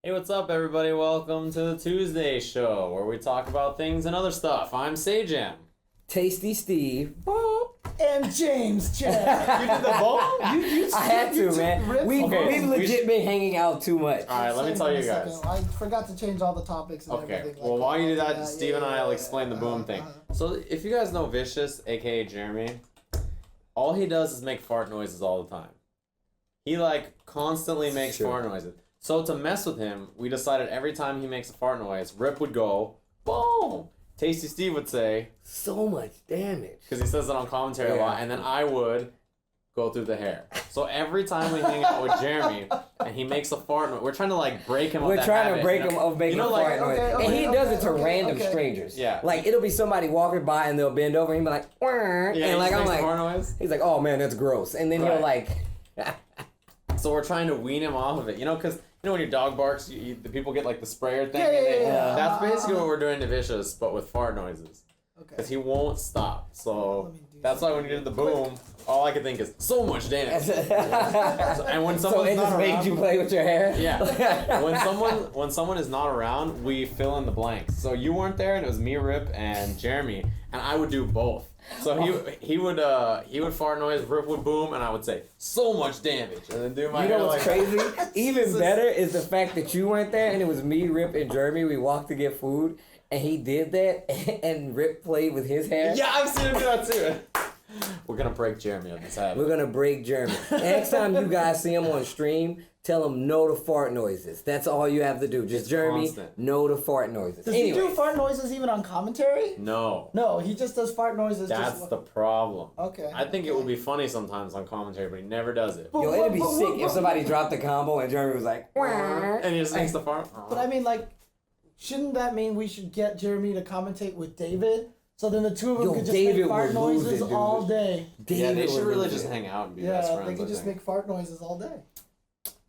Hey, what's up, everybody? Welcome to the Tuesday show, where we talk about things and other stuff. I'm Sajam. Tasty Steve. And James Chen. You did the both? I had to, man. We've legit been hanging out too much. All right, let me tell you guys. I forgot to change all the topics and Okay, everything. well, while you do that, Yeah, Steve and I will explain the boom thing. uh-huh. So, if you guys know Vicious, aka Jeremy, all he does is make fart noises all the time. He, constantly makes fart noises. So, to mess with him, we decided every time he makes a fart noise, Rip would go, boom! Tasty Steve would say, So much damage. because he says it on commentary a lot, and then I would go through the hair. So every time we hang out with Jeremy and he makes a fart noise, we're trying to break him. We're trying to break him of making a fart noise. And he does it to random strangers. Yeah. Like, it'll be somebody walking by and they'll bend over and he'll be like, "Wah," Yeah, and he I'm makes like, a fart noise. he's like, oh man, that's gross. And then Right. he'll So we're trying to wean him off of it, because when your dog barks, the people get the sprayer thing. Yeah. That's basically what we're doing to Vicious, but with fart noises. Okay. Because he won't stop. So Let me do that's why when you did the boom, all I could think is so much damage. And when so someone's it not just made around, you play with your hair? Yeah. when someone is not around, we fill in the blanks. So you weren't there, and it was me, Rip, and Jeremy, and I would do both. So he would fart noise, Rip would boom, and I would say so much damage, and then do my You hair know what's crazy? Even So- better is the fact that you weren't there and it was me, Rip, and Jeremy. We walked to get food and he did that and Rip played with his hair. Yeah, I've seen him do that too. We're gonna break Jeremy on this habit. We're gonna break Jeremy. Next time you guys see him on stream, tell him no to fart noises. That's all you have to do. Just Jeremy, constant. no to fart noises. Does he do fart noises even on commentary? No. No, he just does fart noises. That's just... the problem. Okay. I think it would be funny sometimes on commentary, but he never does it. But Yo, it'd be but- sick but- if somebody dropped the combo and Jeremy was like, "Wah." And he just makes the fart. But I mean, shouldn't that mean we should get Jeremy to commentate with David? So then the two of them Yo, could just David make fart would lose noises it, dude. all day. Yeah, they David should would really lose just it. hang out and be best Yeah, friends. they could I just think. make fart noises all day.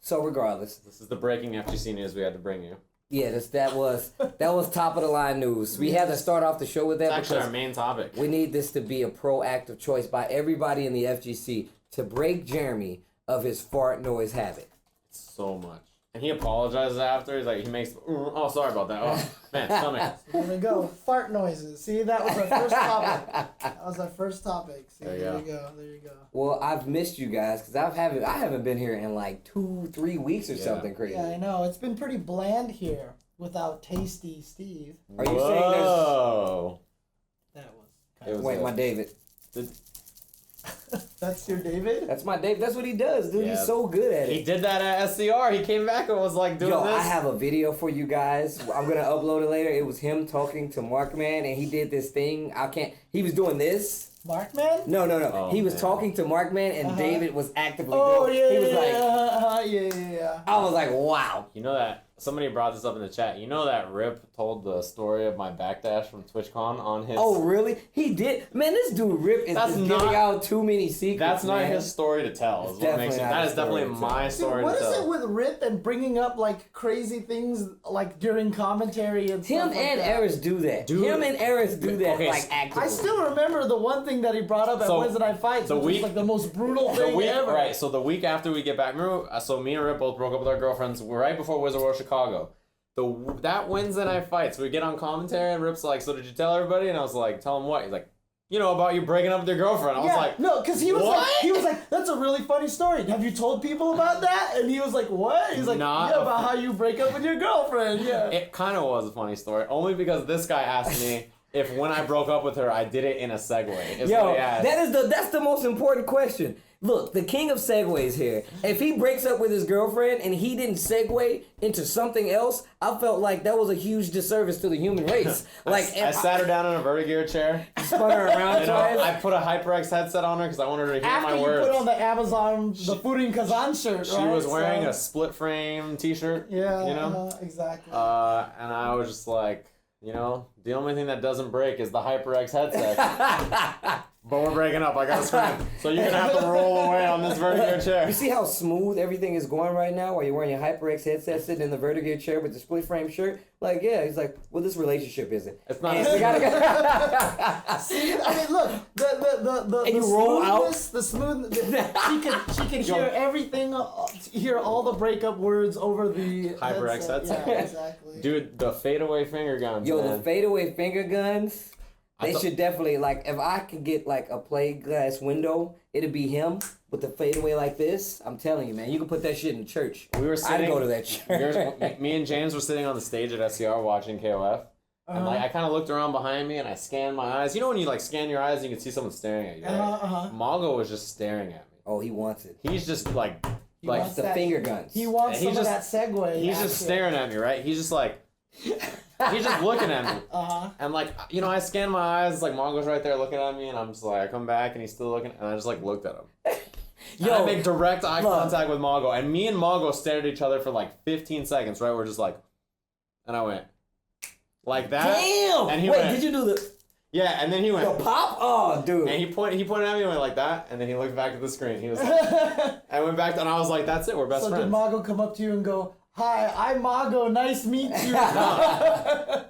So regardless, This is the breaking FGC news we had to bring you. yeah, that was top of the line news. We had to start off the show with that It's actually because our main topic. we need this to be a proactive choice by everybody in the FGC to break Jeremy of his fart noise habit. So much. And he apologizes after. He's like, he makes, oh, sorry about that. Oh, man, stomach. There we go. Fart noises. See, that was our first topic. That was our first topic. See, There you there go. you go. There you go. Well, I've missed you guys because I haven't been here in 2-3 weeks or Yeah. something crazy. Yeah, I know. It's been pretty bland here without Tasty Steve. Are you saying there's? Whoa. That was It kind was Wait, my David. That's your David? That's my David. That's what he does, dude. Yeah. He's so good at it. He did that at SCR. He came back and was like doing Yo, this. I have a video for you guys. I'm gonna upload it later. It was him talking to Markman, and he did this thing. He was doing this. Markman? No. Oh, he was man. talking to Markman, and Uh-huh. David was actively Oh, doing. yeah, He was yeah, like, yeah. I was like, wow. You know that somebody brought this up in the chat. You know that Rip told the story of my backdash from TwitchCon on his. Oh, really? He did. Man, this dude Rip is That's just not- giving out too many secrets. That's not man. his story to tell. It's Is what makes it. definitely not That his is definitely story to tell. my Dude, story what to is tell. it with Rip and bringing up crazy things during commentary and Him stuff like and that? Eris do that. Dude. Him and Eris do that Okay, actively. I still remember the one thing that he brought up at So, Wednesday Night Fights, the which week- was the most brutal The thing week, ever. right? So the week after we get back, remember? So me and Rip both broke up with our girlfriends right before Wizard World Chicago. That Wednesday Night Fights, we get on commentary and Rip's like, "So did you tell everybody?" And I was like, "Tell them what?" He's like, "About you breaking up with your girlfriend." I was Yeah, like, no, because he was what? like, "That's a really funny story. Have you told people about that?" And he was like, "What?" He's like, Not "Yeah, a- about how you break up with your girlfriend." Yeah. It kind of was a funny story, only because this guy asked me if when I broke up with her, I did it in a segue. Is Yo, what he asked. that's the most important question. Look, the king of segues here. If he breaks up with his girlfriend and he didn't segue into something else, I felt like that was a huge disservice to the human race. Like, I sat her down in a vertigear chair. spun her around twice. I put a HyperX headset on her because I wanted her to hear After my you words. put on the Amazon, the Fooding Kazan shirt, She right? was wearing So- a split frame T-shirt. Yeah, exactly. And I was just like, the only thing that doesn't break is the HyperX headset. But we're breaking up. I gotta scram. So you're gonna have to roll away on this vertigo chair. You see how smooth everything is going right now while you're wearing your HyperX headset sitting in the vertigo chair with the split frame shirt? Like, yeah, he's like, well, this relationship isn't. It's not. And we gotta See, I mean, look, the you roll smoothness, the smooth. She can hear everything, hear all the breakup words over the HyperX headset. Yeah, exactly. Dude, the fadeaway finger guns. Yo, man. the fadeaway finger guns, they should definitely, like, if I could get, like, a plate glass window, it'd be him with the fadeaway like this. I'm telling you, man, you can put that shit in church. We were sitting. I'd go to that church. Me and James were sitting on the stage at SCR watching KOF. And like I kind of looked around behind me and I scanned my eyes. You know when you like scan your eyes and you can see someone staring at you, right? Mago was just staring at me. Oh, he wants it. He's just like Like the finger guns. He wants And some of that segue. He's just staring at me, right? He's just like, he's just looking at me. And like, you know, I scan my eyes, like Mongo's right there looking at me, and I'm just like, I come back and he's still looking, and I just like looked at him. Yo, I make direct eye contact with Mongo, and me and Mongo stared at each other for like 15 seconds, right? We're just like, and I went, like that. Damn! And he Wait, went, did you do the yeah, and then he went, the pop? Oh, dude. and he pointed at me and went like that, and then he looked back at the screen. He was like, I went back, and I was like, that's it, we're best so friends. did Mago come up to you and go, "Hi, I'm Mago. Nice meet you."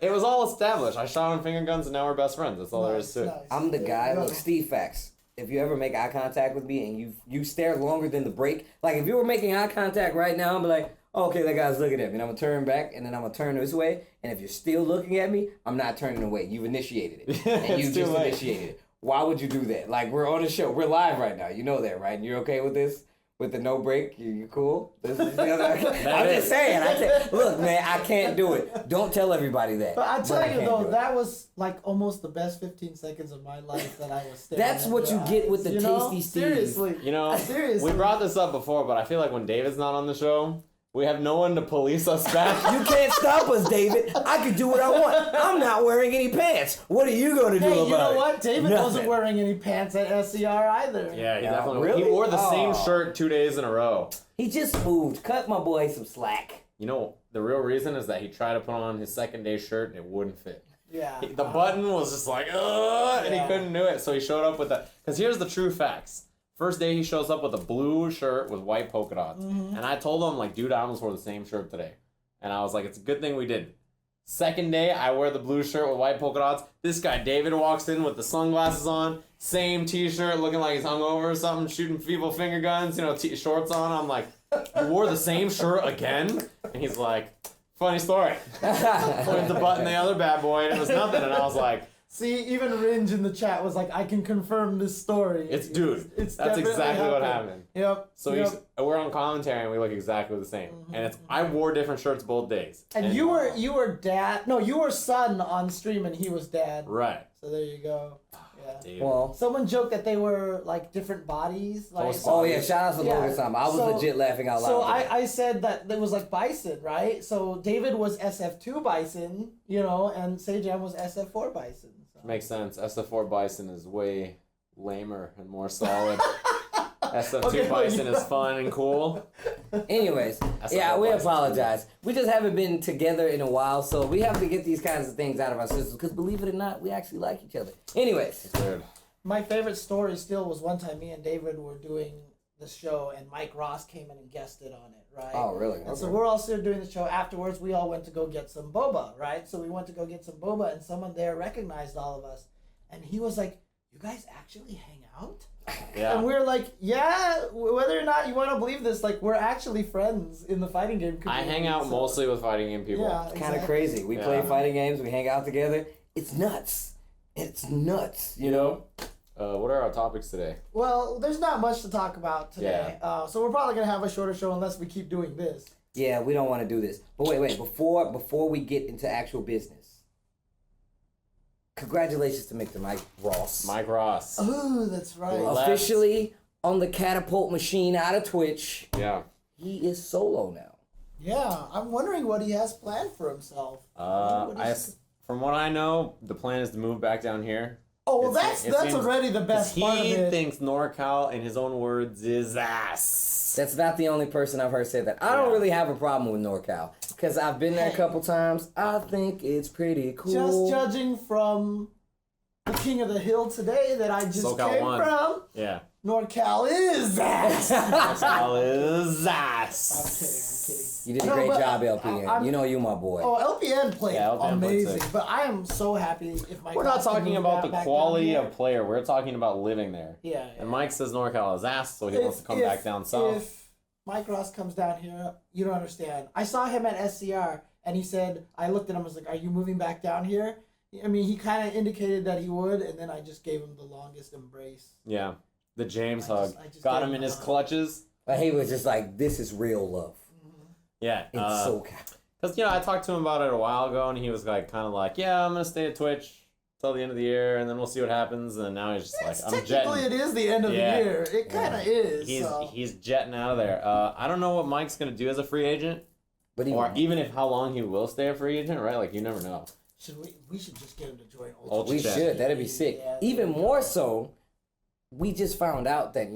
It was all established. I shot him finger guns, and now we're best friends. That's all there is to it. I'm the guy. Look, Steve Facts. If you ever make eye contact with me and you stare longer than the break, like if you were making eye contact right now, I'm be like, oh, okay, that guy's looking at me. And I'm gonna turn back, and then I'm gonna turn this way. And if you're still looking at me, I'm not turning away. You've initiated it, and you just initiated it. Why would you do that? Like we're on a show. We're live right now. You know that, right? And you're okay with this? With the no break, you cool? This is the other. I'm just saying. Look, man, I can't do it. Don't tell everybody that. But I tell you though, that was like almost the best 15 seconds of my life that I was staring. That's what you get with the Tasty Steve. Seriously. You know, Seriously. we brought this up before, but I feel like when David's not on the show, we have no one to police us back. You can't stop us, David. I can do what I want. I'm not wearing any pants. What are you going to do about it? You know what? David Nothing. wasn't wearing any pants at SCR either. Yeah, he definitely. Really? He wore the same shirt 2 days in a row. He just moved. Cut my boy some slack. You know, the real reason is that he tried to put on his second day shirt and it wouldn't fit. Yeah. The button was just like, and he couldn't do it. So he showed up with that. Because here's the true facts. First day he shows up with a blue shirt with white polka dots. And I told him, like, dude, I almost wore the same shirt today. And I was like, it's a good thing we didn't. Second day, I wear the blue shirt with white polka dots. This guy, David, walks in with the sunglasses on, same t-shirt, looking like he's hungover or something, shooting feeble finger guns, you know, shorts on. I'm like, you wore the same shirt again? And he's like, funny story. Pointed the button the other bad boy, and it was nothing. And I was like, see, even Ringe in the chat was like, I can confirm this story. It's that's definitely exactly what happened. Yep. So we're on commentary and we look exactly the same. And it's I wore different shirts both days. And you were dad. No, you were son on stream and he was dad. Right. So there you go. Yeah. Dude. Well, Someone joked that they were like different bodies. Like, oh yeah, shout out to Logan Sam. I was legit laughing out loud. So I said that it was like Bison, right? So David was SF2 Bison, you know, and Sajam was SF4 Bison. So. Makes sense. SF4 Bison is way lamer and more solid. SF2 Bison is fun and cool. Anyways, yeah, we apologize. We just haven't been together in a while, so we have to get these kinds of things out of our systems, because believe it or not, we actually like each other. Anyways. It's weird. My favorite story still was one time me and David were doing the show and Mike Ross came in and guested on it, right? Oh, really? And so we're all still doing the show. Afterwards, we all went to go get some boba, right? So we went to go get some boba, and someone there recognized all of us. And he was like, you guys actually hang out? Yeah. And we were like, yeah, whether or not you want to believe this, like, we're actually friends in the fighting game community. I hang out mostly with fighting game people. Yeah, It's kind of crazy. We play fighting games, we hang out together. It's nuts. It's nuts, you know? What are our topics today? Well, there's not much to talk about today. Yeah. So we're probably going to have a shorter show unless we keep doing this. Yeah, we don't want to do this. But wait, before we get into actual business, congratulations to Mr. Mike Ross. Mike Ross. Oh, that's right. Officially on the catapult machine out of Twitch. Yeah. He is solo now. Yeah, I'm wondering what he has planned for himself. From what I know, the plan is to move back down here. Oh, well, that's already the best part of it. He thinks NorCal, in his own words, is ass. That's not the only person I've heard say that. I don't really have a problem with NorCal, because I've been there a couple times. I think it's pretty cool. Just judging from the the King of the Hill today that I just SoCal came won. from. Yeah. NorCal is ass. All is I'm ass. kidding. You did a No, great but job, LPN. You know you my boy. Oh, LPN played Yeah, LPN played amazing, sick. but I am so happy if Mike. We're not Ross can talking move about that the back quality down of here. player. We're talking about living there. Yeah. And Mike says NorCal is ass, so he wants to come back down south. If Mike Ross comes down here, you don't understand. I saw him at SCR, and he said, I looked at him, I was like, "Are you moving back down here?" I mean, he kind of indicated that he would, and then I just gave him the longest embrace. Yeah. The James hug. I just Got gave him in a his hug. clutches. But he was just like, this is real love. Yeah. In SoCal. Because, I talked to him about it a while ago, and he was like, kind of like, yeah, I'm going to stay at Twitch till the end of the year, and then we'll see what happens. And now he's just like, I'm Technically, jetting. it is the end of the year. It kind of is. He's jetting out of there. I don't know what Mike's going to do as a free agent, But or even if how long he will stay a free agent, right? Like, you never know. We should just get him to join Ultra we Chat. should. That'd be sick. Yeah, Even more so, we just found out that,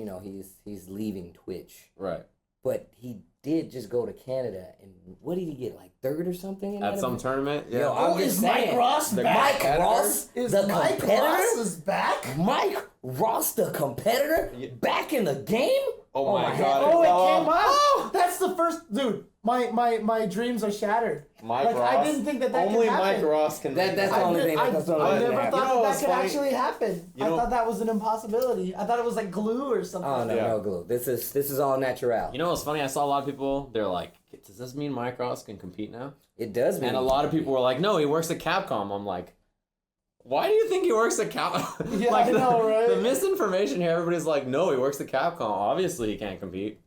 he's leaving Twitch. Right. But he did just go to Canada, and what did he get, like third or something? In At that some event? tournament? Yeah. Yo, I'm just is Mike saying. Ross The back? Mike Ross, Is the Mike competitor? Ross is back? Mike Ross, the competitor, back in the game? Oh my God. Oh, it fell came off. out. That's the first, dude. My dreams are shattered. Mike Like, Ross. I didn't think that Only could happen. Mike Ross can That- make that's that the only happen. thing. That's the I only thing never that thought happened. You know that what's could funny? actually happen. You I know- thought that was an impossibility. I thought it was like glue or something. Oh no, Yeah. no glue. This is all natural. You know what's funny? I saw a lot of people, they're like, does this mean Mike Ross can compete now? It does mean. And a lot of people were like, no, he works at Capcom. I'm like, why do you think he works at Capcom? Yeah, like I know, right? The misinformation here, everybody's like, no, he works at Capcom. Obviously, he can't compete.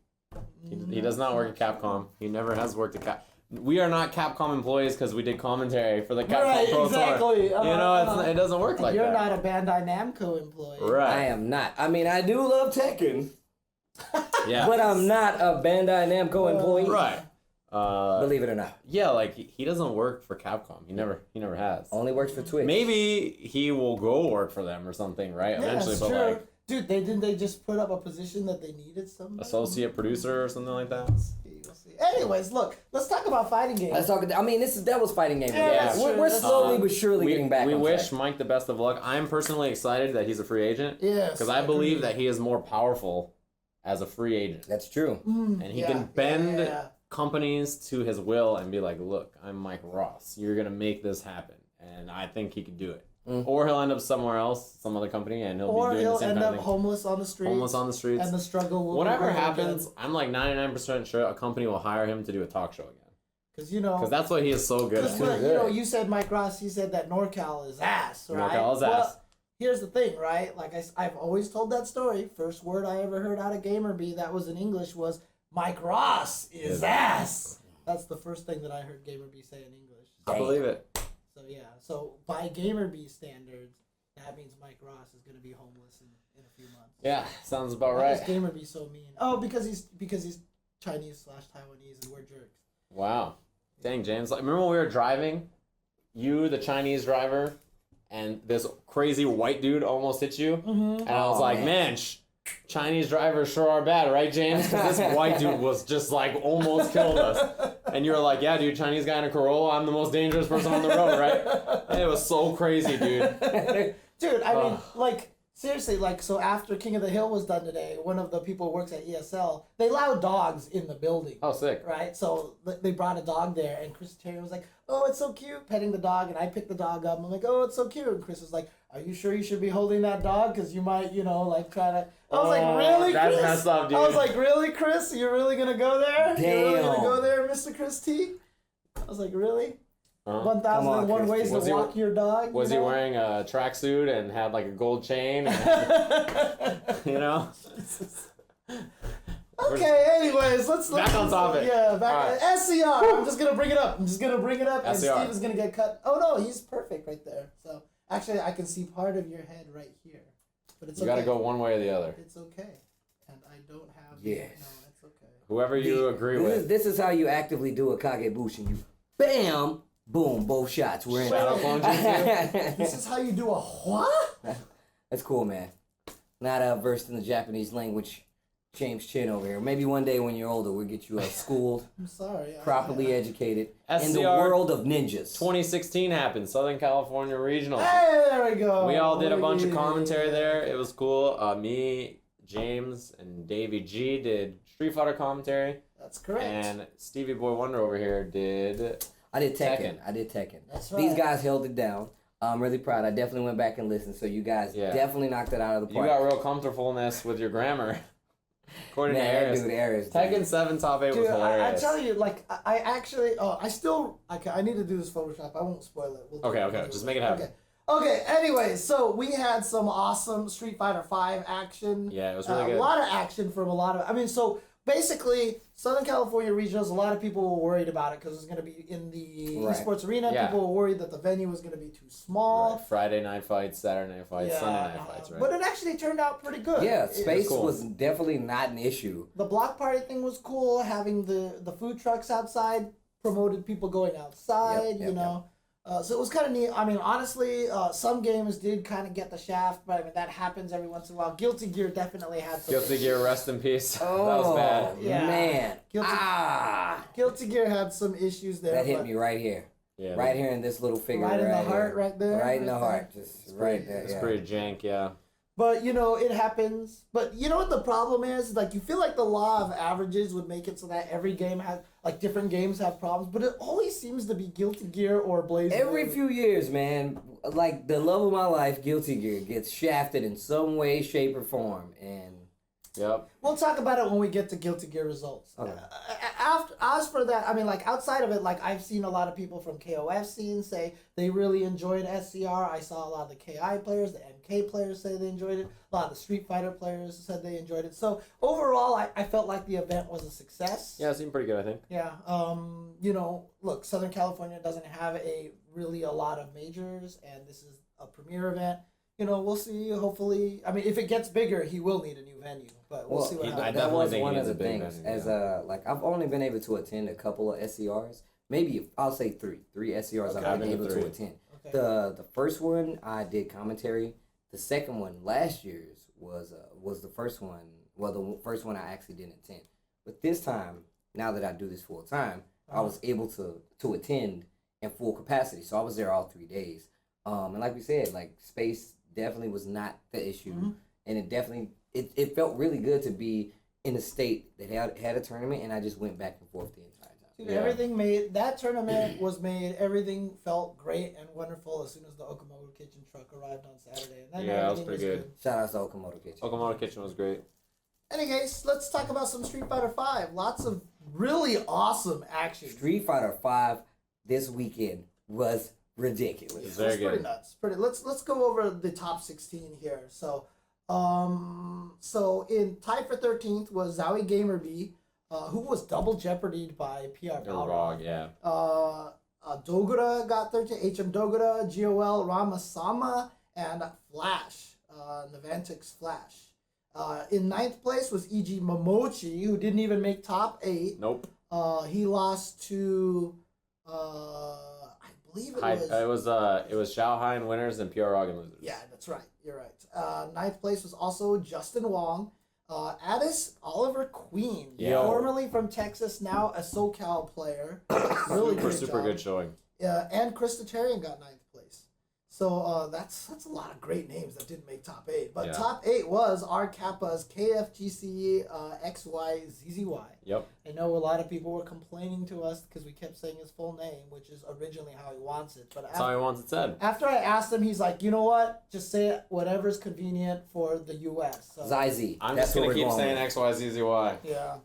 He does not work at Capcom. He never has worked at Capcom. We are not Capcom employees because we did commentary for the Capcom Right, Pro exactly. Tour. It doesn't work like You're that. not a Bandai Namco employee. Right. I am not. I mean, I do love Tekken, Yeah. but I'm not a Bandai Namco employee. Right. Believe it or not. Yeah, like he doesn't work for Capcom. He never has. Only works for Twitch. Maybe he will go work for them or something, right? Yeah, Eventually, it's but true. like Dude, they just put up a position that they needed somebody? associate producer or something like that. We'll see. Anyways, look, let's talk about fighting games. Let's talk. I mean, that was fighting game. Yeah, that's we're true. That's slowly true. but surely getting back. We on wish track. Mike the best of luck. I'm personally excited that he's a free agent. Yes. Because I believe that he is more powerful as a free agent. That's true. And he can bend companies to his will and be like, look, I'm Mike Ross. You're going to make this happen. And I think he could do it. Or he'll end up somewhere else, some other company, and he'll be doing the same end kind up of thing. homeless on the streets. Homeless on the streets. And the struggle will Whatever begin happens, again. I'm like 99% sure a company will hire him to do a talk show again. Because that's what he is so good Because at. you said Mike Ross. He said that NorCal is ass, right? NorCal is well, ass. Here's the thing, right? Like I've always told that story. First word I ever heard out of GamerBee that was in English was Mike Ross is ass. That's the first thing that I heard GamerBee say in English. I believe it. So yeah, so by GamerBee standards, that means Mike Ross is going to be homeless in a few months. Yeah, sounds about Why right. is GamerBee so mean? Oh, because he's Chinese/Taiwanese and we're jerks. Wow. Dang, James. Like, remember when we were driving? You, the Chinese driver, and this crazy white dude almost hit you? And I was like, man, Chinese drivers sure are bad, right, James? Because this white dude was just like almost killed us. And you were like, yeah, dude, Chinese guy in a Corolla, I'm the most dangerous person on the road, right? And it was so crazy, dude. Dude, I mean, like, seriously, like, so after King of the Hill was done today, one of the people who works at ESL, they allow dogs in the building. Oh, sick. Right? So they brought a dog there, and Chris Terry was like, oh, it's so cute, petting the dog, and I picked the dog up, and I'm like, oh, it's so cute, and Chris was like, are you sure you should be holding that dog? Because you might, like, try to... I was like, really, that's Chris? messed up, dude. I was like, really, Chris? You're really going to go there? Damn. You're really going to go there, Mr. Chris T? I was like, really? 1,001 ways to walk your dog? Was he wearing a tracksuit and had like a gold chain? You know? Okay, anyways, let's Back on topic. Yeah, back All right. SCR. I'm just gonna bring it up. And SCR. Steve is gonna get cut. Oh no, he's perfect right there. So actually, I can see part of your head right here, but it's You okay. gotta go one way or the other. It's okay, and I don't have. Yes. No, it's okay. Whoever you agree with. This is how you actively do a Kagebushin. You bam, boom, both shots. We're in. Shadow Clone Jutsu. This is how you do a what? That's cool, man. Not versed in the Japanese language. James Chin over here. Maybe one day when you're older, we'll get you schooled, I'm sorry. properly educated in the SCR world of ninjas. 2016 happened. Southern California Regional. Hey, there we go. We all did a bunch of commentary there. It was cool. Me, James, and Davey G did Street Fighter commentary. That's correct. And Stevie Boy Wonder over here did... I did Tekken. That's right. These guys held it down. I'm really proud. I definitely went back and listened, so you guys definitely knocked it out of the park. You got real comfortableness with your grammar. According to Aris. Dude, Aris. Tekken 7 top 8 was hilarious. I tell you, like, I actually, I need to do this Photoshop. I won't spoil it. Okay, just make it happen. Okay, anyway, so we had some awesome Street Fighter V action. Yeah, it was really good. A lot of action from a lot of, so basically, Southern California Regionals, a lot of people were worried about it because it was going to be in the Esports arena. Yeah. People were worried that the venue was going to be too small. Right. Friday night fights, Saturday night fights, Sunday night fights, right? But it actually turned out pretty good. Yeah, space cool. was definitely not an issue. The block party thing was cool. Having the food trucks outside promoted people going outside, you know. So it was kind of neat. I mean, honestly, some games did kind of get the shaft, but I mean, that happens every once in a while. Guilty Gear definitely had some Guilty Gear, rest in peace. Oh, that was bad. Yeah. Man. Guilty Gear had some issues there. That hit me right here. Yeah, right here in this little figure. Right in the heart, here. right there. Right in the heart. Just right there. It's pretty jank, yeah. But, you know, it happens. But you know what the problem is? Like, you feel like the law of averages would make it so that every game has, like, different games have problems. But it always seems to be Guilty Gear or Blaze. Every few years, man, like, the love of my life, Guilty Gear, gets shafted in some way, shape, or form. And yep. We'll talk about it when we get to Guilty Gear results. Okay. As for that, I mean, like, outside of it, like, I've seen a lot of people from KOF scene say they really enjoyed SCR. I saw a lot of the KI players, the MK players say they enjoyed it. A lot of the Street Fighter players said they enjoyed it. So, overall, I felt like the event was a success. Yeah, it seemed pretty good, I think. Yeah. You know, look, Southern California doesn't have a lot of majors, and this is a premier event. You know, we'll see. Hopefully, I mean, if it gets bigger, he will need a new venue. But we'll see what happens. That was think one he of the needs a big things. venue, As like, I've only been able to attend a couple of SCRs. Maybe I'll say three SCRs I've been able to attend. Okay. The first one I did commentary. The second one last year's was the first one. Well, the first one I actually didn't attend. But this time, now that I do this full time, I was able to attend in full capacity. So I was there all 3 days. And like we said, like, space definitely was not the issue, and it definitely it felt really good to be in a state that had a tournament, and I just went back and forth the entire time. Dude, everything that tournament was made. Everything felt great and wonderful as soon as the Okamoto Kitchen truck arrived on Saturday. And then that was pretty good. Shout out to Okamoto Kitchen. Okamoto Kitchen was great. Anyways, let's talk about some Street Fighter V. Lots of really awesome action. Street Fighter V this weekend was ridiculous. It's very pretty good. nuts. Let's go over the top 16 here. So in tied for 13th was Zowie Gamer B, who was double jeopardied by PR Balrog. Yeah. Dogura got 13th, HM Dogura, GOL Ramasama, and Flash, Navantix Flash. In 9th place was EG Momochi, who didn't even make top 8. Nope. He lost to I believe It was Xiaohai winners and PR Rogan losers. Yeah, that's right. You're right. 9th place was also Justin Wong. Addis Oliver Queen, formerly from Texas, now a SoCal player. Really super good showing. And Krista Tarian got 9th place. So that's a lot of great names that didn't make top 8. But top 8 was R Kappa's KFGC XYZZY. Yep. I know a lot of people were complaining to us because we kept saying his full name, which is originally how he wants it. But that's how he wants it said. After I asked him, he's like, you know what? Just say whatever's convenient for the U.S. So, ZZ. I'm just going to keep saying XYZZY. Yeah.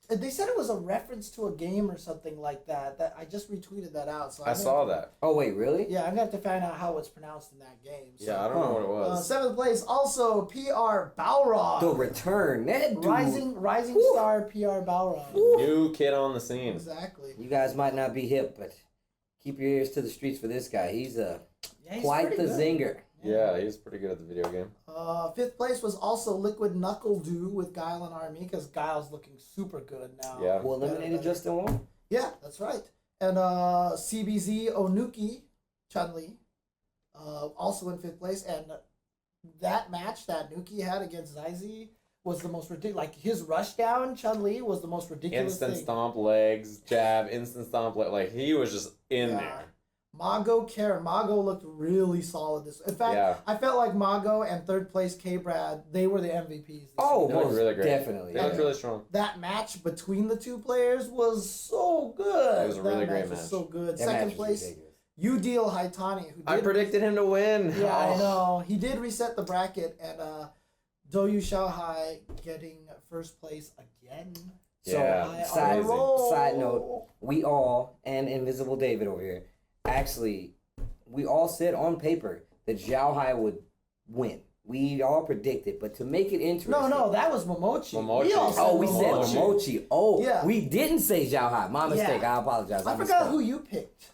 They said it was a reference to a game or something like that. That I just retweeted that out. So I saw that. Oh, wait, really? Yeah, I'm going to have to find out how it's pronounced in that game. So. Yeah, I don't know what it was. 7th place, also PR Balrog. The return. That dude. Rising star PR Balrog. New kid on the scene. Exactly. You guys might not be hip, but keep your ears to the streets for this guy. He's quite the good. zinger. Yeah, he's pretty good at the video game. 5th place was also Liquid Knuckle Dew with Guile and Army, because Guile's looking super good now. Yeah. Who eliminated Justin Wong? Yeah, that's right. And CBZ Onuki Chun-Li, also in 5th place. And that match that Nuki had against Zaizi was the most ridiculous. Like his rush down, Chun-Li was the most ridiculous Instant thing. stomp legs, jab, instant stomp like he was just in there. Mago, Karen. Mago looked really solid. In fact, I felt like Mago and third place K-Brad, they were the MVPs. Oh, They looked really great. definitely. They looked really strong. That match between the two players was so good. It was a really great match. Was match. so good. That Second match was place, ridiculous. Udil Haitani. Who did I predicted him to win. Yeah, I know. He did reset the bracket, and Doyu Xiaohai getting first place again. So, Yeah. side note, we all, and Invisible David over here, actually, we all said on paper that Zhao Hai would win. We all predicted, but to make it interesting. No, that was Momochi. Momochi. We all said we said Momochi. Oh, Yeah. we didn't say Zhao Hai. My mistake. Yeah. I apologize. I forgot who you picked.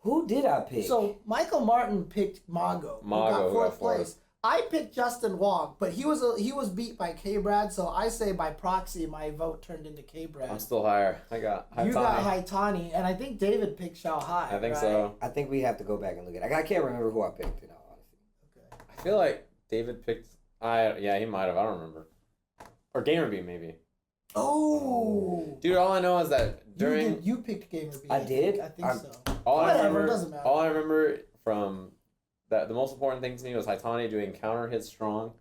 Who did I pick? So Michael Martin picked Mago. Who got fourth place. I picked Justin Wong, but he was beat by K-Brad, so I say by proxy my vote turned into K-Brad. I'm still higher. I got Haitani. You got Haitani, and I think David picked Xiao Hai. I think right? so. I think we have to go back and look at it. I can't remember who I picked, in all honesty. Okay. I feel like David picked. Yeah, he might have. I don't remember. Or Gamerby maybe. Oh. Dude, all I know is that during You picked Gamer B. I did? I think so. all I Whatever, remember, it doesn't matter. all I remember from that the most important thing to me was Haitani doing counter hits strong.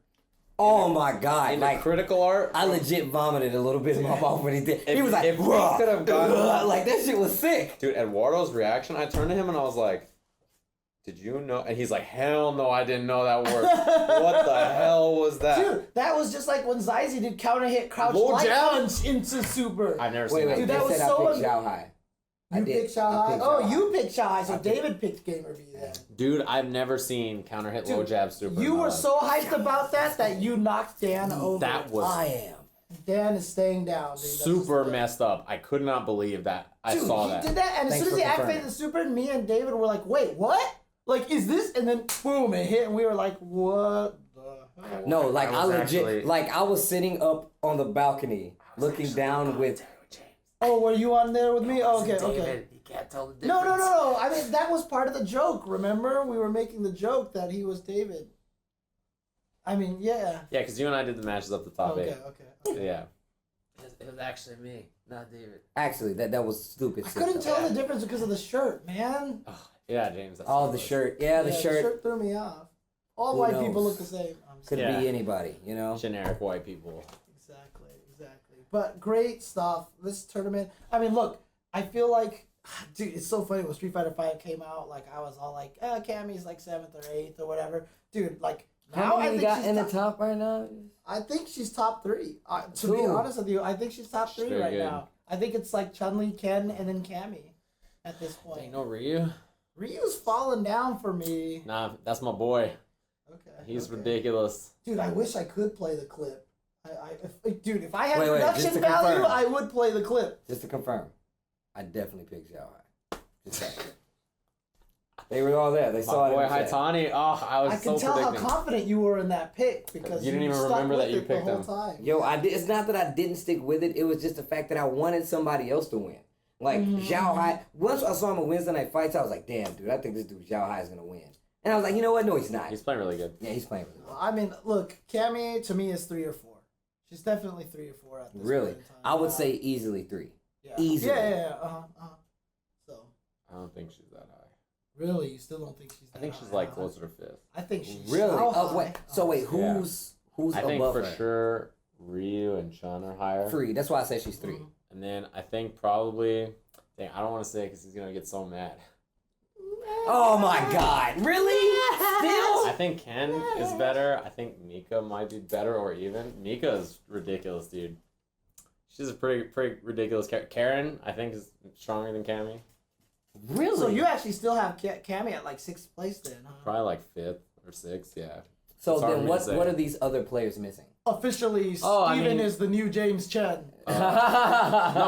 Oh my God! In Like critical art. I legit vomited a little bit in my mouth when he did. He was like, if he "Bruh, could have gotten like that shit was sick. Dude, Eduardo's reaction, I turned to him and I was like, did you know? And he's like, hell no, I didn't know that worked. What the hell was that? Dude, that was just like when Zaizi did counter hit crouch Low light jab. punch into super. I've never Wait, seen wait, Dude, that. that you was said so I picked Zhao Hai. You picked Xiao Hai? picked Oh, Xiao Hai. you picked Xiao Hai, so I picked- David picked Gamer B then. Dude, I've never seen counter hit low Dude, jab super. You in my were life. so hyped about that you knocked Dan over. That was I am. Dan is staying down, dude. That's super just- messed up. I could not believe that. I Dude, saw he that. did that, and as Thanks soon as for he confirming. activated the super, me and David were like, wait, what? Like, is this? And then, boom, it hit, and we were like, what the hell? No, like I was legit, actually- like I was sitting up on the balcony, looking down with. Oh, were you on there with me? Oh, okay, okay. You can't tell the difference. No. I mean, that was part of the joke, remember? We were making the joke that he was David. I mean, yeah. Yeah, because you and I did the matches up the top Okay, eight. okay. Yeah. It was actually me, not David. Actually, that was stupid. I shit, couldn't though. tell the difference because of the shirt, man. Yeah, James. That's Oh, what the it was. shirt. Yeah, the Yeah, shirt threw me off. All Who white knows? people look the same. I'm could Yeah. be anybody, you know. Generic white people. Exactly. But great stuff. This tournament. I mean, look. I feel like, dude, it's so funny when Street Fighter V came out. Like, I was all like, Cammy's like 7th or 8th or whatever. Dude, like now How I many think got she's in the top. top right now? I think she's top 3. To be Cool. honest with you, I think she's top 3 very right good. now. I think it's like Chun-Li, Ken, and then Cammy at this point. Ain't no Ryu. Ryu's fallen down for me. Nah, that's my boy. Okay. He's okay. ridiculous. Dude, I wish I could play the clip. If I had Wait, production just to value, confirm. I would play the clip. Just to confirm, I definitely picked Xiao Hai. Just saying. They were all there. They saw My boy it. in the chat. Haitani. Oh, I was I can so tell predicting. how confident you were in that pick because You didn't even stuck remember with that you it picked the whole him. time. Yo, it's not that I didn't stick with it. It was just the fact that I wanted somebody else to win. Like Xiao Hai. Once I saw him in Wednesday Night Fights, I was like, damn, dude, I think this dude Xiao Hai is gonna win. And I was like, you know what? No, he's not. He's playing really good. Yeah, he's playing really well. I mean, look, Cammy to me is 3 or 4. She's definitely 3 or 4 at this Really, point in time. I would say easily 3. yeah. easily. Yeah. So I don't think she's that high. really, you still don't think she's? I think that she's high, like huh? closer to 5th. I think she's Really? so Oh, high. wait. So wait, Yeah. who's I think above for her? sure Ryu and Chun are higher. 3. That's why I say she's 3. And then I think probably, dang, I don't want to say because he's gonna get so mad. Oh my God! Really? I Still? think Ken is better. I think Mika might be better or even. Mika is ridiculous, dude. She's a pretty ridiculous. Karen, I think, is stronger than Cammy. Really? So you actually still have Cammy at like 6th place then, huh? Probably like 5th or 6th, yeah. So It's hard for then, me to say. what are these other players missing? Officially, Oh, I Steven mean- is the new James Chen. No,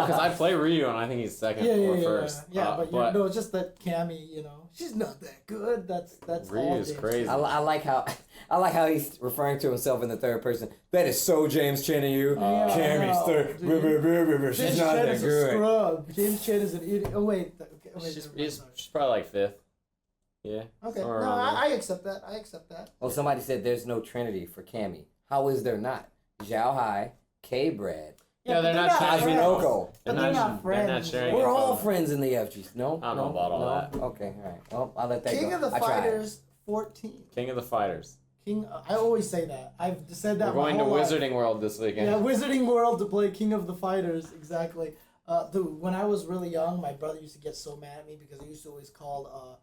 because I play Ryu and I think he's second or first. Yeah, but no, it's just that Cammy, she's not that good. That's Ryu all is James crazy. Chen. I like how he's referring to himself in the third person. That is so James Chen of you. Yeah, Cammy's no, third. dude. She's James not Chen that is a good. scrub. James Chen is an idiot. Oh wait, okay, wait. She's, never mind, he's, sorry. she's probably like 5th. Yeah. Okay, somewhere no, around there. I accept that. I accept that. Oh, somebody said there's no Trinity for Cammy. How is there not? Zhao Hai, K-Brad, Yeah, they're not sharing. friends. Kazunoko. But they're not They're not friends. sharing. We're all info. friends in the FGs. No, I don't know about all that. Okay, all right. Well, I'll let that go. King of the I tried. Fighters 14. King of the Fighters. I always say that. I've said that. We're going to my whole life. Wizarding World this weekend. Yeah, Wizarding World to play King of the Fighters. Exactly. Dude, when I was really young, my brother used to get so mad at me because he used to always call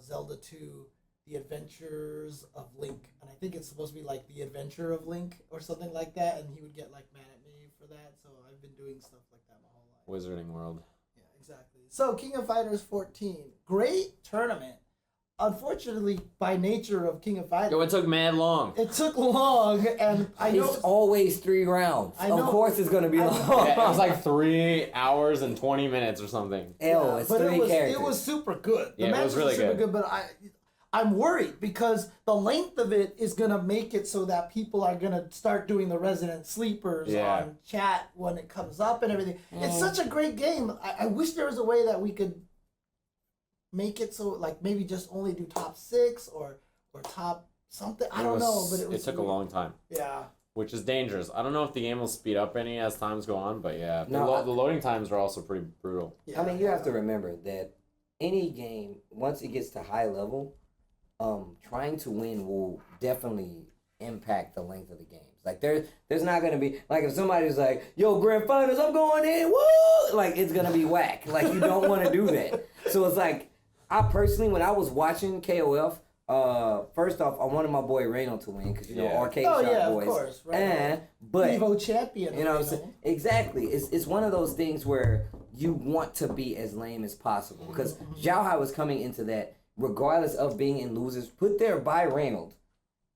Zelda 2 The Adventures of Link. And I think it's supposed to be like The Adventure of Link or something like that. And he would get like mad at me for that. So I've been doing stuff like that my whole life. Wizarding World. Yeah, exactly. So King of Fighters 14. Great tournament. Unfortunately, by nature of King of Fighters, Yo, it took mad long. it took long, and I know It's always 3 rounds. I know. Of course it's going to be long. Yeah, it was like 3 hours and 20 minutes or something. It's but 3 characters. it was super good. The Yeah, it match was really super good. But I'm worried because the length of it is gonna make it so that people are gonna start doing the resident sleepers on chat when it comes up and everything. It's such a great game. I wish there was a way that we could make it so like maybe just only do top 6 or top something. I don't know, but it took a long time. Yeah. Which is dangerous. I don't know if the game will speed up any as times go on, but yeah, the No, loading times are also pretty brutal. Yeah. I mean, you have to remember that any game, once it gets to high level, trying to win will definitely impact the length of the games. Like there's not gonna be like if somebody's like, "Yo, grand finals, I'm going in," woo! Like it's gonna be whack. Like you don't want to do that. So it's like I personally, when I was watching KOF, first off, I wanted my boy Reno to win because Arcade Shop boys. Of course, right. But Revo champion. you know what I'm saying? Exactly. It's one of those things where you want to be as lame as possible because Zhao Hai was coming into that regardless of being in losers put there by Reynolds.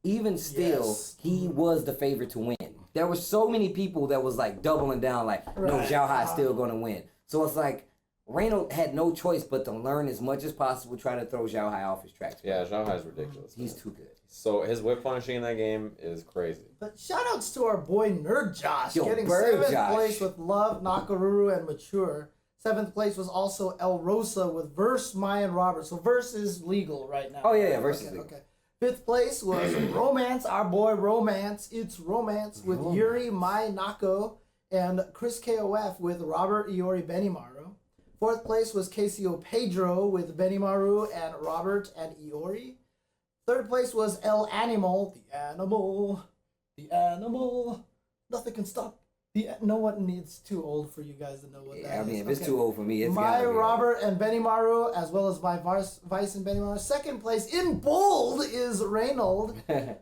Even still, he was the favorite to win. There were so many people that was like doubling down, like, no, Zhao Hai is still going to win. So it's like Reynolds had no choice but to learn as much as possible, try to throw Zhao Hai off his tracks. Yeah, Zhao Hai is ridiculous. He's too good. So his whip punishing in that game is crazy. But shoutouts to our boy Nerd Josh getting Bird 7th Josh. place with Love, Nakaruru, and Mature. 7th place was also El Rosa with Verse, Mayan Robert. So Verse is legal right now. Oh, yeah, Verse is legal. Okay. 5th place was Romance, our boy Romance. It's Romance with Yuri, Mai Nako, and Chris KOF with Robert Iori Benimaru. 4th place was KCO Pedro with Benimaru and Robert and Iori. 3rd place was El Animal, the animal. Nothing can stop. No one it's too old for you guys to know what that is. I mean, if it's too old for me, it's my gotta be Robert and Benimaru, as well as my Vice and Benimaru. 2nd place in bold is Reynold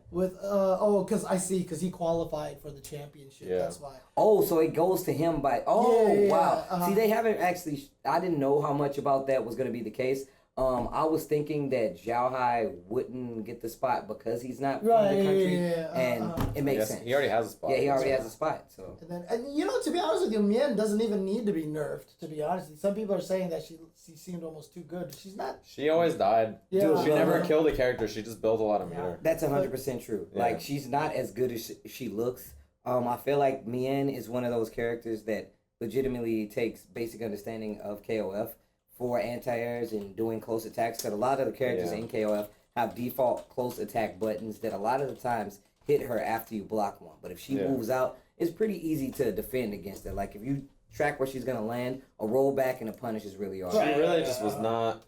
with because he qualified for the championship. Yeah. That's why. Oh, so it goes to him by. Wow. See, they haven't actually. I didn't know how much about that was going to be the case. I was thinking that Zhao Hai wouldn't get the spot because he's not from the country, and it makes sense. He already has a spot. Yeah, he already has a spot. So. And you know, to be honest with you, Mien doesn't even need to be nerfed. To be honest, some people are saying that she seemed almost too good. She's not. She always died. Yeah. She never killed a character. She just built a lot of meter. That's 100% true. Yeah. Like she's not as good as she looks. I feel like Mien is one of those characters that legitimately takes basic understanding of KOF for anti-airs and doing close attacks. Because a lot of the characters in KOF have default close attack buttons that a lot of the times hit her after you block one. But if she moves out, it's pretty easy to defend against her. Like if you track where she's gonna land, a roll back and a punish is really hard. She really just was not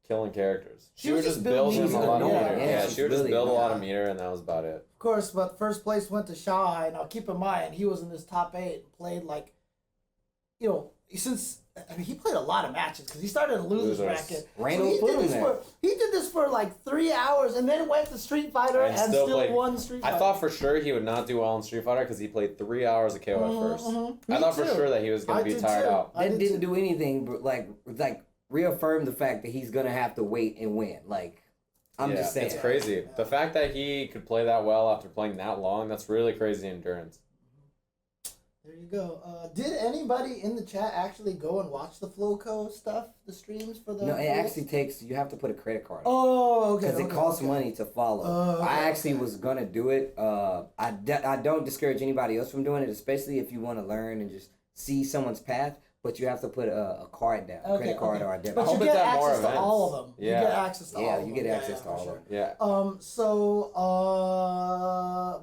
killing characters. She would just build building him a lot of meter. meter. Yeah, Yeah, she's she would just really build a good. lot of meter, and that was about it. Of course, but first place went to Shai. Now keep in mind, he was in this top 8 and played like, he played a lot of matches because he started a losers bracket. Reynolds put him there. He did this for like 3 hours and then went to Street Fighter and still played, won Street Fighter. I thought for sure he would not do well in Street Fighter because he played 3 hours of KOF first. I thought for sure that he was going to be tired out. That didn't do anything but like reaffirm the fact that he's gonna have to wait and win. Like I'm just saying, it's crazy. The fact that he could play that well after playing that long, that's really crazy endurance. There you go. Did anybody in the chat actually go and watch the Flowco stuff, the streams for the? No, it actually takes. You have to put a credit card. Oh, okay. Because it costs money to follow. I actually was gonna do it. I don't discourage anybody else from doing it, especially if you want to learn and just see someone's path. but you have to put a card down, a credit card or a debit. But you hope get it's at more access to events. all of them. Yeah. You get access to all of them. You get access to all of them. Yeah.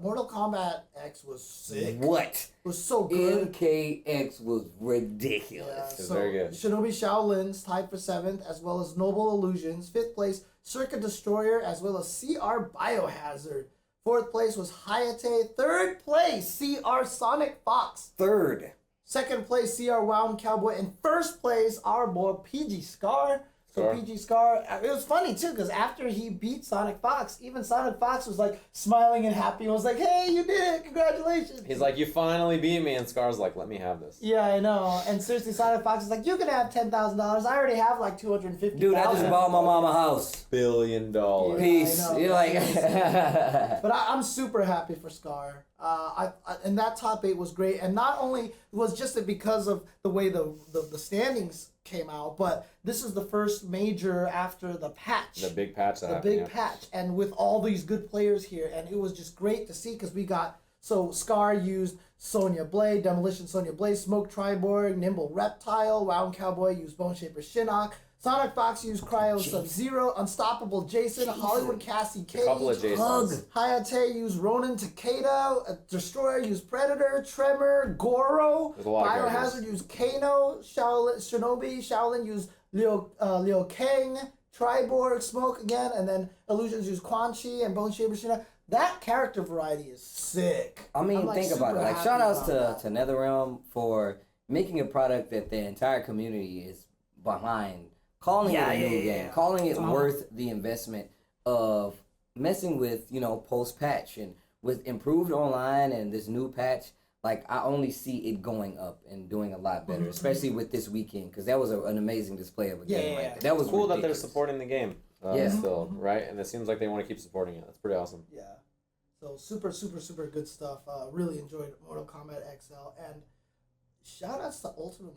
Mortal Kombat X was sick. What? It was so good. MKX was Yeah, ridiculous. was very good. Shinobi Shaolin's tied for 7th, as well as Noble Illusions. 5th place, Circuit Destroyer, as well as CR Biohazard. 4th place was Hayate. 3rd place, CR Sonic Fox. Third. 2nd place, CR Wound Cowboy. And 1st place, our boy PG Scar. So Scar. PG Scar, it was funny too, because after he beat Sonic Fox, even Sonic Fox was like smiling and happy and was like, hey, you did it, congratulations. He's like, you finally beat me, and Scar's like, let me have this. Yeah, I know. And seriously, Sonic Fox is like, you can have $10,000. I already have like $250,000. Dude, I just bought my mama a house. $1 billion. Yeah. Peace. I know. You're like, But I'm super happy for Scar. And that top 8 was great. And not only was just it because of the way the standings came out, but this is the first major after the patch. The big patch that The happened. big patch. And with all these good players here. And it was just great to see because we got... So Scar used Sonya Blade, Demolition Sonya Blade, Smoke Triborg, Nimble Reptile, Round Cowboy used Bone Shaper Shinnok, Sonic Fox used Cryo Sub-Zero, Unstoppable Jason, Hollywood Cassie Cage, A couple of Jasons. Hayate used Ronin Takeda, Destroyer used Predator, Tremor, Goro, There's a lot of Biohazard characters. used Kano, Shinobi, Shaolin used Liu Kang, Triborg, Smoke again, and then Illusions used Quan Chi and Bone Shaper Shinnok. That character variety is sick. I mean, I'm, like, think about it. super Like, happy shout outs about to that. NetherRealm for making a product that the entire community is behind, calling it a new game, calling it worth the investment of messing with, post-patch. And with improved online and this new patch, like, I only see it going up and doing a lot better, especially with this weekend, because that was an amazing display of a game. Yeah. Right there. That was Cool that they're ridiculous. supporting the game still, right? And it seems like they want to keep supporting it. That's pretty awesome. Yeah. So super good stuff. Really enjoyed Mortal Kombat XL, and shout outs to Ultimate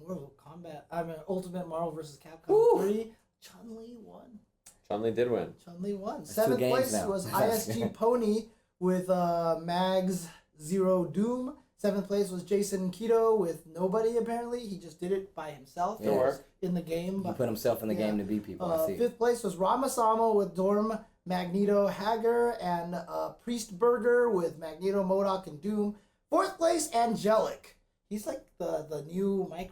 Marvel vs. Capcom 3. Chun-Li won. Chun-Li did win. Chun-Li won. That's 2 7th games place now. was ISG Pony with Mags Zero Doom. 7th place was Jason Keto with nobody, apparently. He just did it by himself. Yeah. It was in the game. He put himself in the game to beat people. I see. 5th place was Ramasamo with Dorm, Magneto, Hager, and Priest Burger with Magneto, MODOK, and Doom. 4th place, Angelic. He's like the new Mike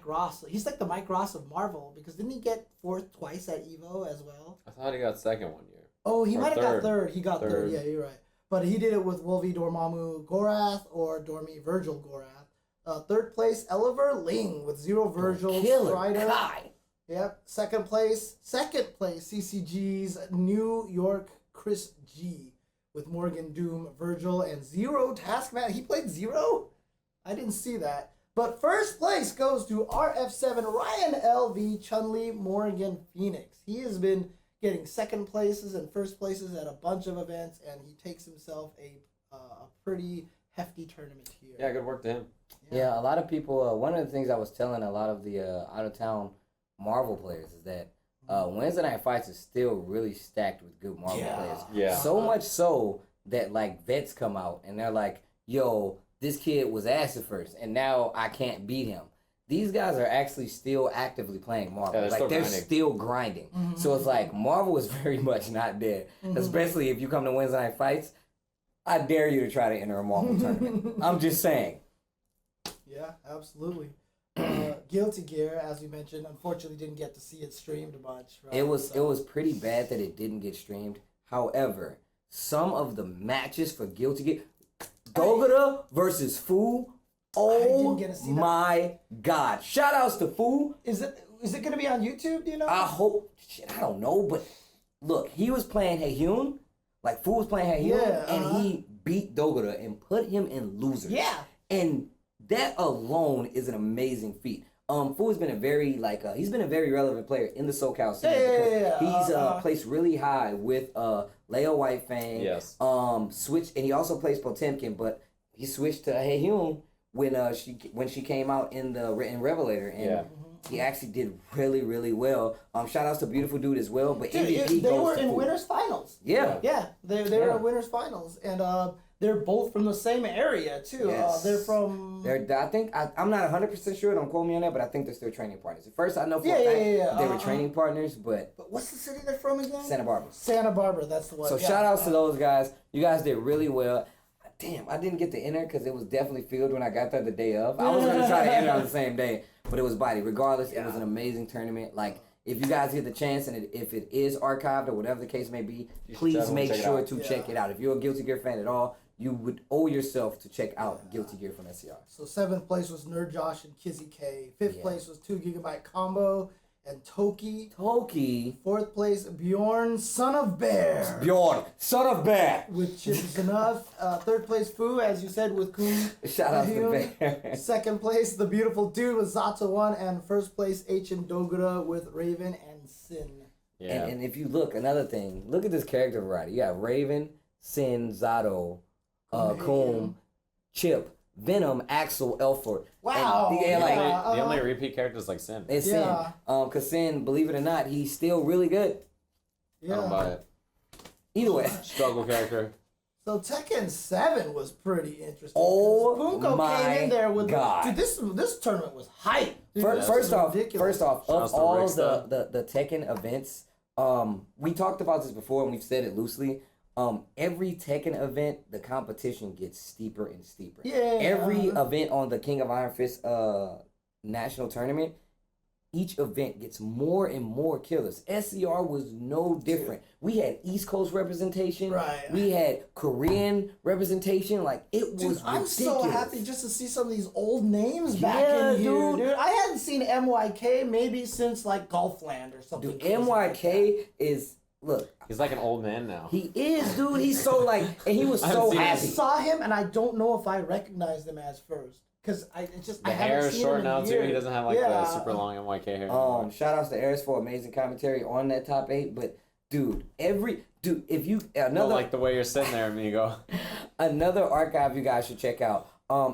Ross. He's like the Mike Ross of Marvel, because didn't he get 4th twice at EVO as well? I thought he got second one year. Oh, he Or might have got third. 3rd. He got 3rd. Third. Yeah, you're right. But he did it with Wolvie Dormammu Gorath or Dormy Virgil Gorath. 3rd place, Eliver Ling with Zero Virgil Strider. Kai. Yep. Second place, CCG's New York Chris G with Morgan Doom, Virgil, and Zero Taskmaster. He played Zero? I didn't see that. But first place goes to RF7 Ryan LV Chun-Li Morgan Phoenix. He has been getting second places and first places at a bunch of events, and he takes himself a pretty hefty tournament here. Yeah, good work to him. Yeah, a lot of people. One of the things I was telling a lot of the out of town Marvel players is that Wednesday Night Fights is still really stacked with good Marvel players. Yeah. So much so that like vets come out and they're like, "Yo, this kid was ass at first, and now I can't beat him." These guys are actually still actively playing Marvel. Yeah, they're they're still still grinding. So it's like Marvel is very much not dead. Especially if you come to Wednesday Night Fights, I dare you to try to enter a Marvel tournament. I'm just saying. Yeah, absolutely. Guilty Gear, as we mentioned, unfortunately didn't get to see it streamed a bunch. Right? It was pretty bad that it didn't get streamed. However, some of the matches for Guilty Gear, Gogeta versus Fu. Oh didn't get to see that. my God! Shout outs to Fu. Is it going to be on YouTube? Do you know? I hope. Shit, I don't know, but look, he was playing Haehyun, like Fu was playing Haehyun, and he beat Gogeta and put him in losers. Yeah. And that alone is an amazing feat. Fu has been a very he's been a very relevant player in the SoCal scene because he's placed really high with Leo Whitefang. Yes. Switched, and he also plays Potemkin, but he switched to Haehyun when she came out in Revelator, and he actually did really, really well. Shout outs to Beautiful Dude as well, but MVP they goes were to in Fu. winners finals. Yeah. Yeah, they were in winners finals, and they're both from the same area too. Yes. They're from. I think I'm not 100% sure. Don't quote me on that, but I think they're still training partners. At first, I know for a fact they were training partners, but what's the city they're from again? Santa Barbara. Santa Barbara, that's the one. So shout outs to those guys. You guys did really well. Damn, I didn't get to enter because it was definitely filled when I got there the day of. I was gonna try to enter on the same day, but it was body. Regardless, it was an amazing tournament. Like, if you guys get the chance and if it is archived or whatever the case may be, please make sure to check it out. If you're a Guilty Gear fan at all, you would owe yourself to check out Guilty Gear from SCR. So 7th place was Nerd Josh and Kizzy K. 5th place was 2 Gigabyte Combo and Toki. 4th place, Bjorn, Son of Bear. Bjorn, Son of Bear. With Chips Enough. 3rd place, Fu, as you said, with Kun. Shout out to Bear. 2nd place, The Beautiful Dude with Zato 1. And 1st place, H and Dogura with Raven and Sin. Yeah. And if you look, another thing, look at this character variety. You got Raven, Sin, Zato, Coom, Chip, Venom, Axel, Elford. Wow. And, the only repeat character is like Sin. It's Sin. Because Sin, believe it or not, he's still really good. Yeah. I don't buy it. Either way. Struggle character. So Tekken 7 was pretty interesting. Oh Punko my came in there with God. Dude, this tournament was hype. Dude, First off, Shouts of to all Rick stuff. the Tekken events, we talked about this before and we've said it loosely. Every Tekken event, the competition gets steeper and steeper. Yeah. Every event on the King of Iron Fist national tournament, each event gets more and more killers. SCR was no different. We had East Coast representation. Right. We had Korean representation. Like, it was Dude, I'm ridiculous. so happy just to see some of these old names back in here, dude. I hadn't seen MYK maybe since like Golfland or something. Dude, MYK is, look. He's like an old man now. He is, dude. He's so like, and he was so I happy. saw him and I don't know if I recognized him as first. Because I The hair is short now too. He doesn't have like the super long MYK hair. Shout outs to Aris for amazing commentary on that top 8. But dude, if you Don't like the way you're sitting there, amigo. another archive you guys should check out.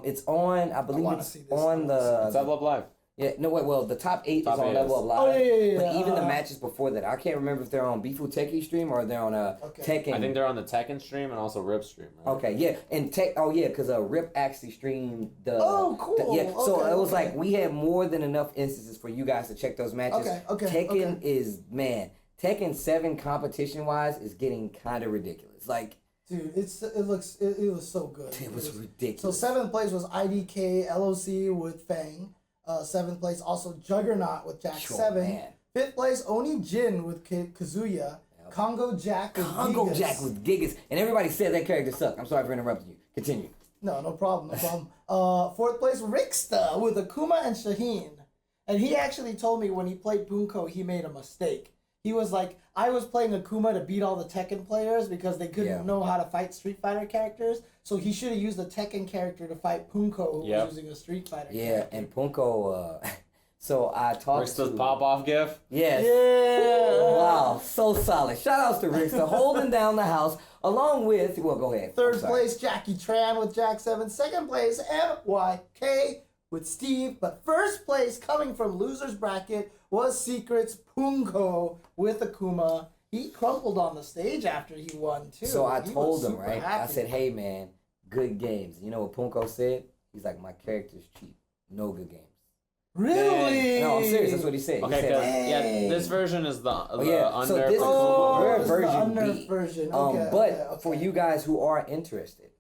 It's on, I believe it's on the. It's at Love Live. Yeah, no wait. Well, the top 8 Top is on 8 Level is. Up Live. Oh yeah. But even the matches before that, I can't remember if they're on Bifu Techie stream or they're on Tekken. I think they're on the Tekken stream and also Rip stream. Right? Okay, yeah, and because Rip actually streamed the. Oh, cool. So it was like we had more than enough instances for you guys to check those matches. Tekken is Tekken 7 competition wise is getting kind of ridiculous. Like, dude, it was so good. It was ridiculous. So 7th place was IDK LOC with Fang. 7th place also Juggernaut with Jack 7. Man. 5th place Oni Jin with Kazuya. Yep. Congo Jack with Gigas. And everybody said that character sucked. I'm sorry for interrupting you. Continue. No problem. 4th place Ricksta with Akuma and Shaheen. And he actually told me when he played Punko, he made a mistake. He was like, I was playing Akuma to beat all the Tekken players because they couldn't know how to fight Street Fighter characters. So he should have used a Tekken character to fight Punko, who was using a Street Fighter character. And Punko, so I talked to... Ricksta's pop-off gif? Yes. Yeah. Wow, so solid. Shout outs to Ricksta holding down the house along with... Well, go ahead. 3rd place, Jackie Tran with Jack 7. 2nd place, MYK with Steve. But 1st place, coming from Loser's Bracket, was Secrets Punko with Akuma. He crumpled on the stage after he won, too. So I told him, right? Happy. I said, hey, man, good games. You know what Punko said? He's like, my character's cheap. No good games. Really? No, I'm serious. That's what he said. Okay, he said, this version is the so under this Akuma. is version B. Version. But for you guys who are interested,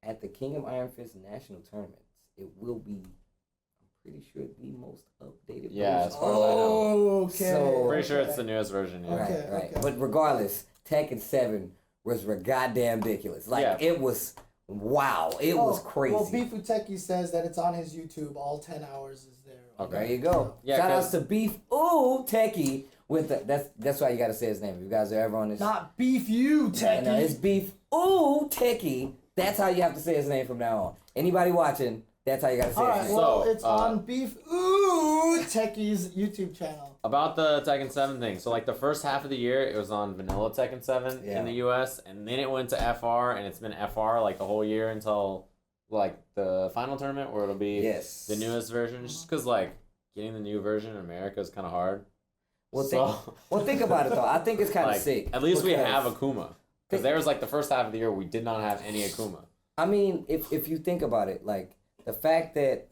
at the King of Iron Fist National Tournaments, it will be, I'm pretty sure, the most updated version. As far as I know. Okay. So, Pretty sure it's the newest version, yeah. Right. But regardless, Tekken 7 was goddamn ridiculous. Like, it was, wow, it was crazy. Well, Beefuteki says that it's on his YouTube. All 10 hours is there. Okay. There you go. Yeah, shout outs to Beef Techie with the, that's why you gotta say his name. If you guys are ever on this. Not Beef You Techie. No, it's Beef Techie. That's how you have to say his name from now on. Anybody watching, that's how you gotta say his name. Well, it's on Beef Techie's YouTube channel. About the Tekken 7 thing, so like the first half of the year, it was on vanilla Tekken 7 in the US, and then it went to FR, and it's been FR like the whole year until like the final tournament where it'll be the newest version, just because like getting the new version in America is kind of hard. Well, think about it though. I think it's kind of sick. At least we have Akuma, because there was like the first half of the year we did not have any Akuma. I mean, if you think about it, like the fact that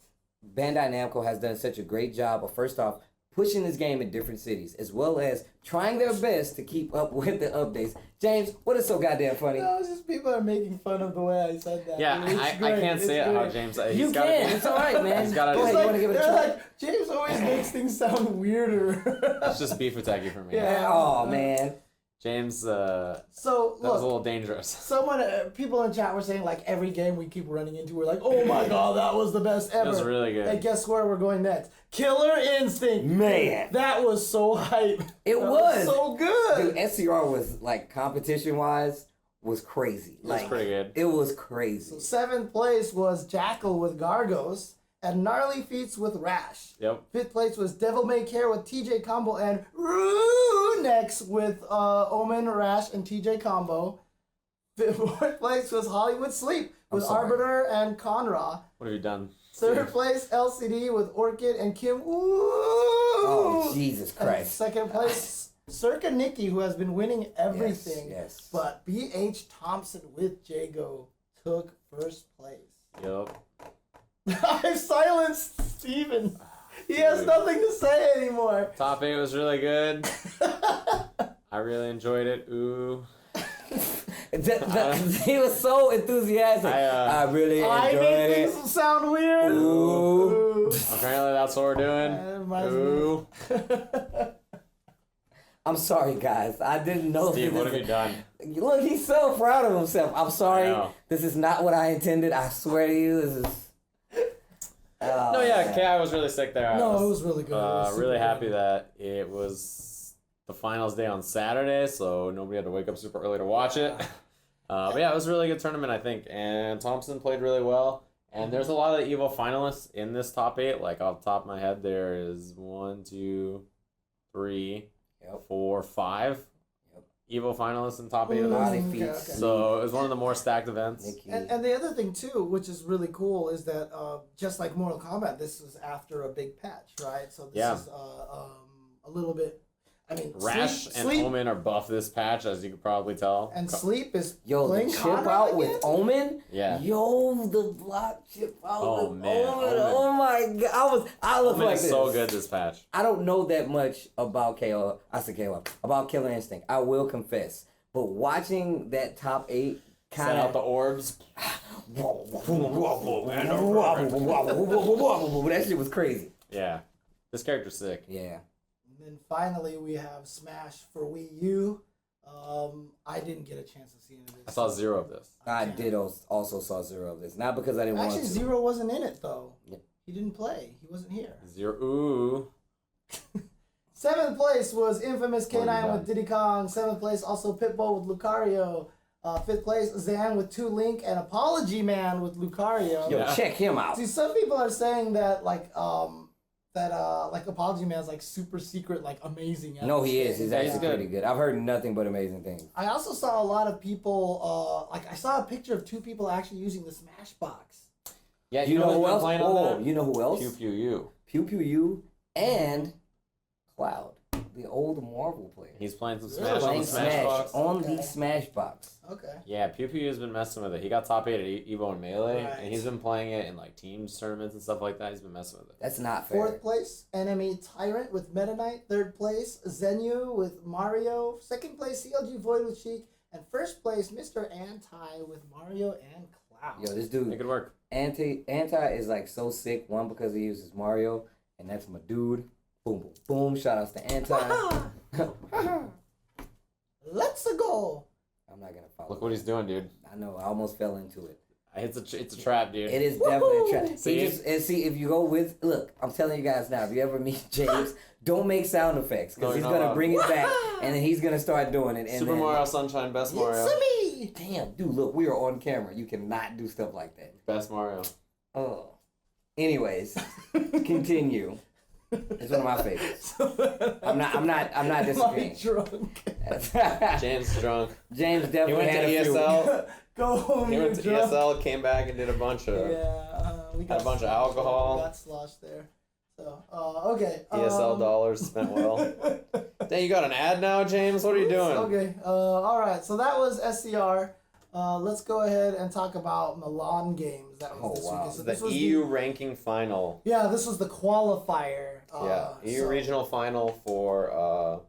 Bandai Namco has done such a great job of, first off, pushing this game in different cities, as well as trying their best to keep up with the updates. James, what is so goddamn funny? No, it's just people are making fun of the way I said that. Yeah, I can't say it how James. You can. It's all right, man. He's gotta, Go ahead. You want to give it a try? Like, James always makes things sound weirder. It's just beef attacky for me. Yeah. Oh man. James, So that was a little dangerous. Someone, people in chat were saying like every game we keep running into, we're like, oh my god, that was the best ever. It was really good. Hey, guess where we're going next? Killer Instinct. Man. That was so hype. It That was so good. Dude, SCR was like competition wise was crazy. It was Like pretty good. it was crazy. So 7th place was Jackal with Gargos and Gnarly Feats with Rash. Yep. 5th place was Devil May Care with TJ Combo and Runex with Omen, Rash, and TJ Combo. 4th place was Hollywood Sleep with Arbiter and Conra. What have you done? 3rd place LCD with Orchid and Kim. Ooh. Oh Jesus Christ. 2nd place Circa Nikki, who has been winning everything. Yes. But BH Thompson with Jago took 1st place. Yep. I've silenced Steven. He has nothing to say anymore. Top 8 was really good. I really enjoyed it. Ooh. He was so enthusiastic. I really I enjoyed make it. things sound weird. Ooh. Apparently that's what we're doing. Ooh. I'm sorry, guys. I didn't know. Steve, what have you done? Look, he's so proud of himself. I'm sorry. know. This is not what I intended. I swear to you, this is. No, yeah, KI was really sick there. No, it was really good. It was super Really happy good. that it was the finals day on Saturday, so nobody had to wake up super early to watch it. But yeah, it was a really good tournament, I think. And Thompson played really well. And there's a lot of Evo finalists in this top 8. Like, off the top of my head, there is 1, 2, 3, 4, 5 Evo finalists in top 8 of them. Okay. So it was one of the more stacked events. And the other thing too, which is really cool, is that just like Mortal Kombat, this was after a big patch, right? So this is a little bit. I mean, Rash and Omen are buff this patch, as you could probably tell. And Sleep is the chip out with Omen. Yeah. Yo, the block chip out with man, Omen. Oh my god, I look Omen like is this. so good this patch. I don't know that much about about Killer Instinct. I will confess, but watching that top 8 Set kind out of the orbs. that shit was crazy. Yeah. This character's sick. Yeah. And then finally we have Smash for Wii U. I didn't get a chance to see any of this. I saw 0 of this. I did also saw 0 of this. Not because I didn't want to. Actually, Zero wasn't in it though. Yep. He didn't play. He wasn't here. 0. Ooh. 7th place was Infamous What have you K9 with Diddy Kong. 7th place also Pitbull with Lucario. 5th place Zan with 2 Link and Apology Man with Lucario. Yo, check him out. See, some people are saying that like Apology Man's like super secret, like amazing. No, he is. He's actually good. pretty good. I've heard nothing but amazing things. I also saw a lot of people. I saw a picture of 2 people actually using the Smash box. Yeah, You know who else? playing Oh, on that? you know who else? Pew Pew U. Pew Pew U and Cloud, the old Marvel player. He's playing some Really? Smash on Playing the Smash box. on Okay. the Smash box. Okay. Yeah, Pew Pew has been messing with it. He got top 8 at Evo and Melee, Right. and he's been playing it in like teams tournaments and stuff like that. He's been messing with it. That's not fair. 4th place Enemy Tyrant with Meta Knight. 3rd place Zenu with Mario. 2nd place CLG Void with Sheik. And 1st place Mr. Anti with Mario and Cloud. Yo, this It dude could work. Anti is like so sick. One, because he uses Mario, and that's my dude. Boom, boom, boom. Shout outs to Anti. Let's go. I'm not gonna follow. Look what he's doing, dude. I know. I almost fell into it. It's a trap, dude. It is definitely a trap. See? And see, if you go with, look, I'm telling you guys now, if you ever meet James, don't make sound effects, because No, he's you're going not to bring it back, and then he's going to start doing it. And Super then, Mario Sunshine, best Mario. It's me. Damn, dude, look, we are on camera. You cannot do stuff like that. Best Mario. Oh. Anyways, continue. It's one of my favorites. I'm not disagreeing. Drunk. James is drunk. James He definitely went to had a few. ESL. Go home. He you're went to drunk. ESL, came back and did a bunch of We Had a bunch of sloshed there. alcohol. We got sloshed there. So, okay. ESL dollars spent well. Dang, you got an ad now, James? What are you doing? Okay. All right. So that was SCR. Let's go ahead and talk about Milan games. That was this weekend. So this The was EU ranking final. Yeah, this was the qualifier. EU regional final for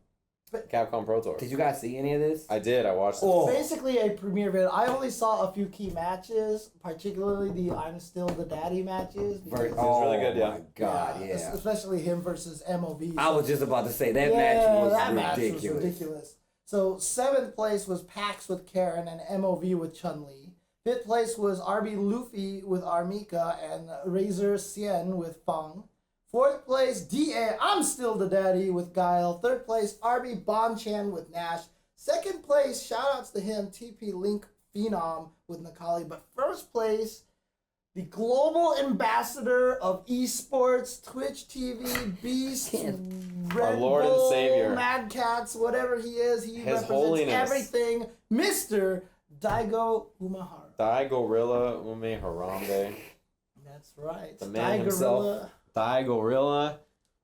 Capcom Pro Tour. Did you guys see any of this? I did. I watched it. Basically a premiere video. I only saw a few key matches, particularly the I'm Still the Daddy matches. It was really good, my God, yeah. Especially him versus MOV. I was just about to say, that match was ridiculous. Match was ridiculous. So 7th place was Pax with Karen and MOV with Chun-Li. 5th place was RB Luffy with Armika and Razor Cien with Fang. 4th place, DA, I'm Still the Daddy with Guile. 3rd place, RB Bonchan with Nash. 2nd place, shoutouts to him, TP Link Phenom with Nakali. But 1st place, the global ambassador of esports, Twitch TV, Beast, Our Lord and Savior, Mad Cats, whatever he is, he His represents Holiness. everything. Mr. Daigo Umehara. Dai Gorilla Ume Harambe. That's right. The man himself. Dai Gorilla.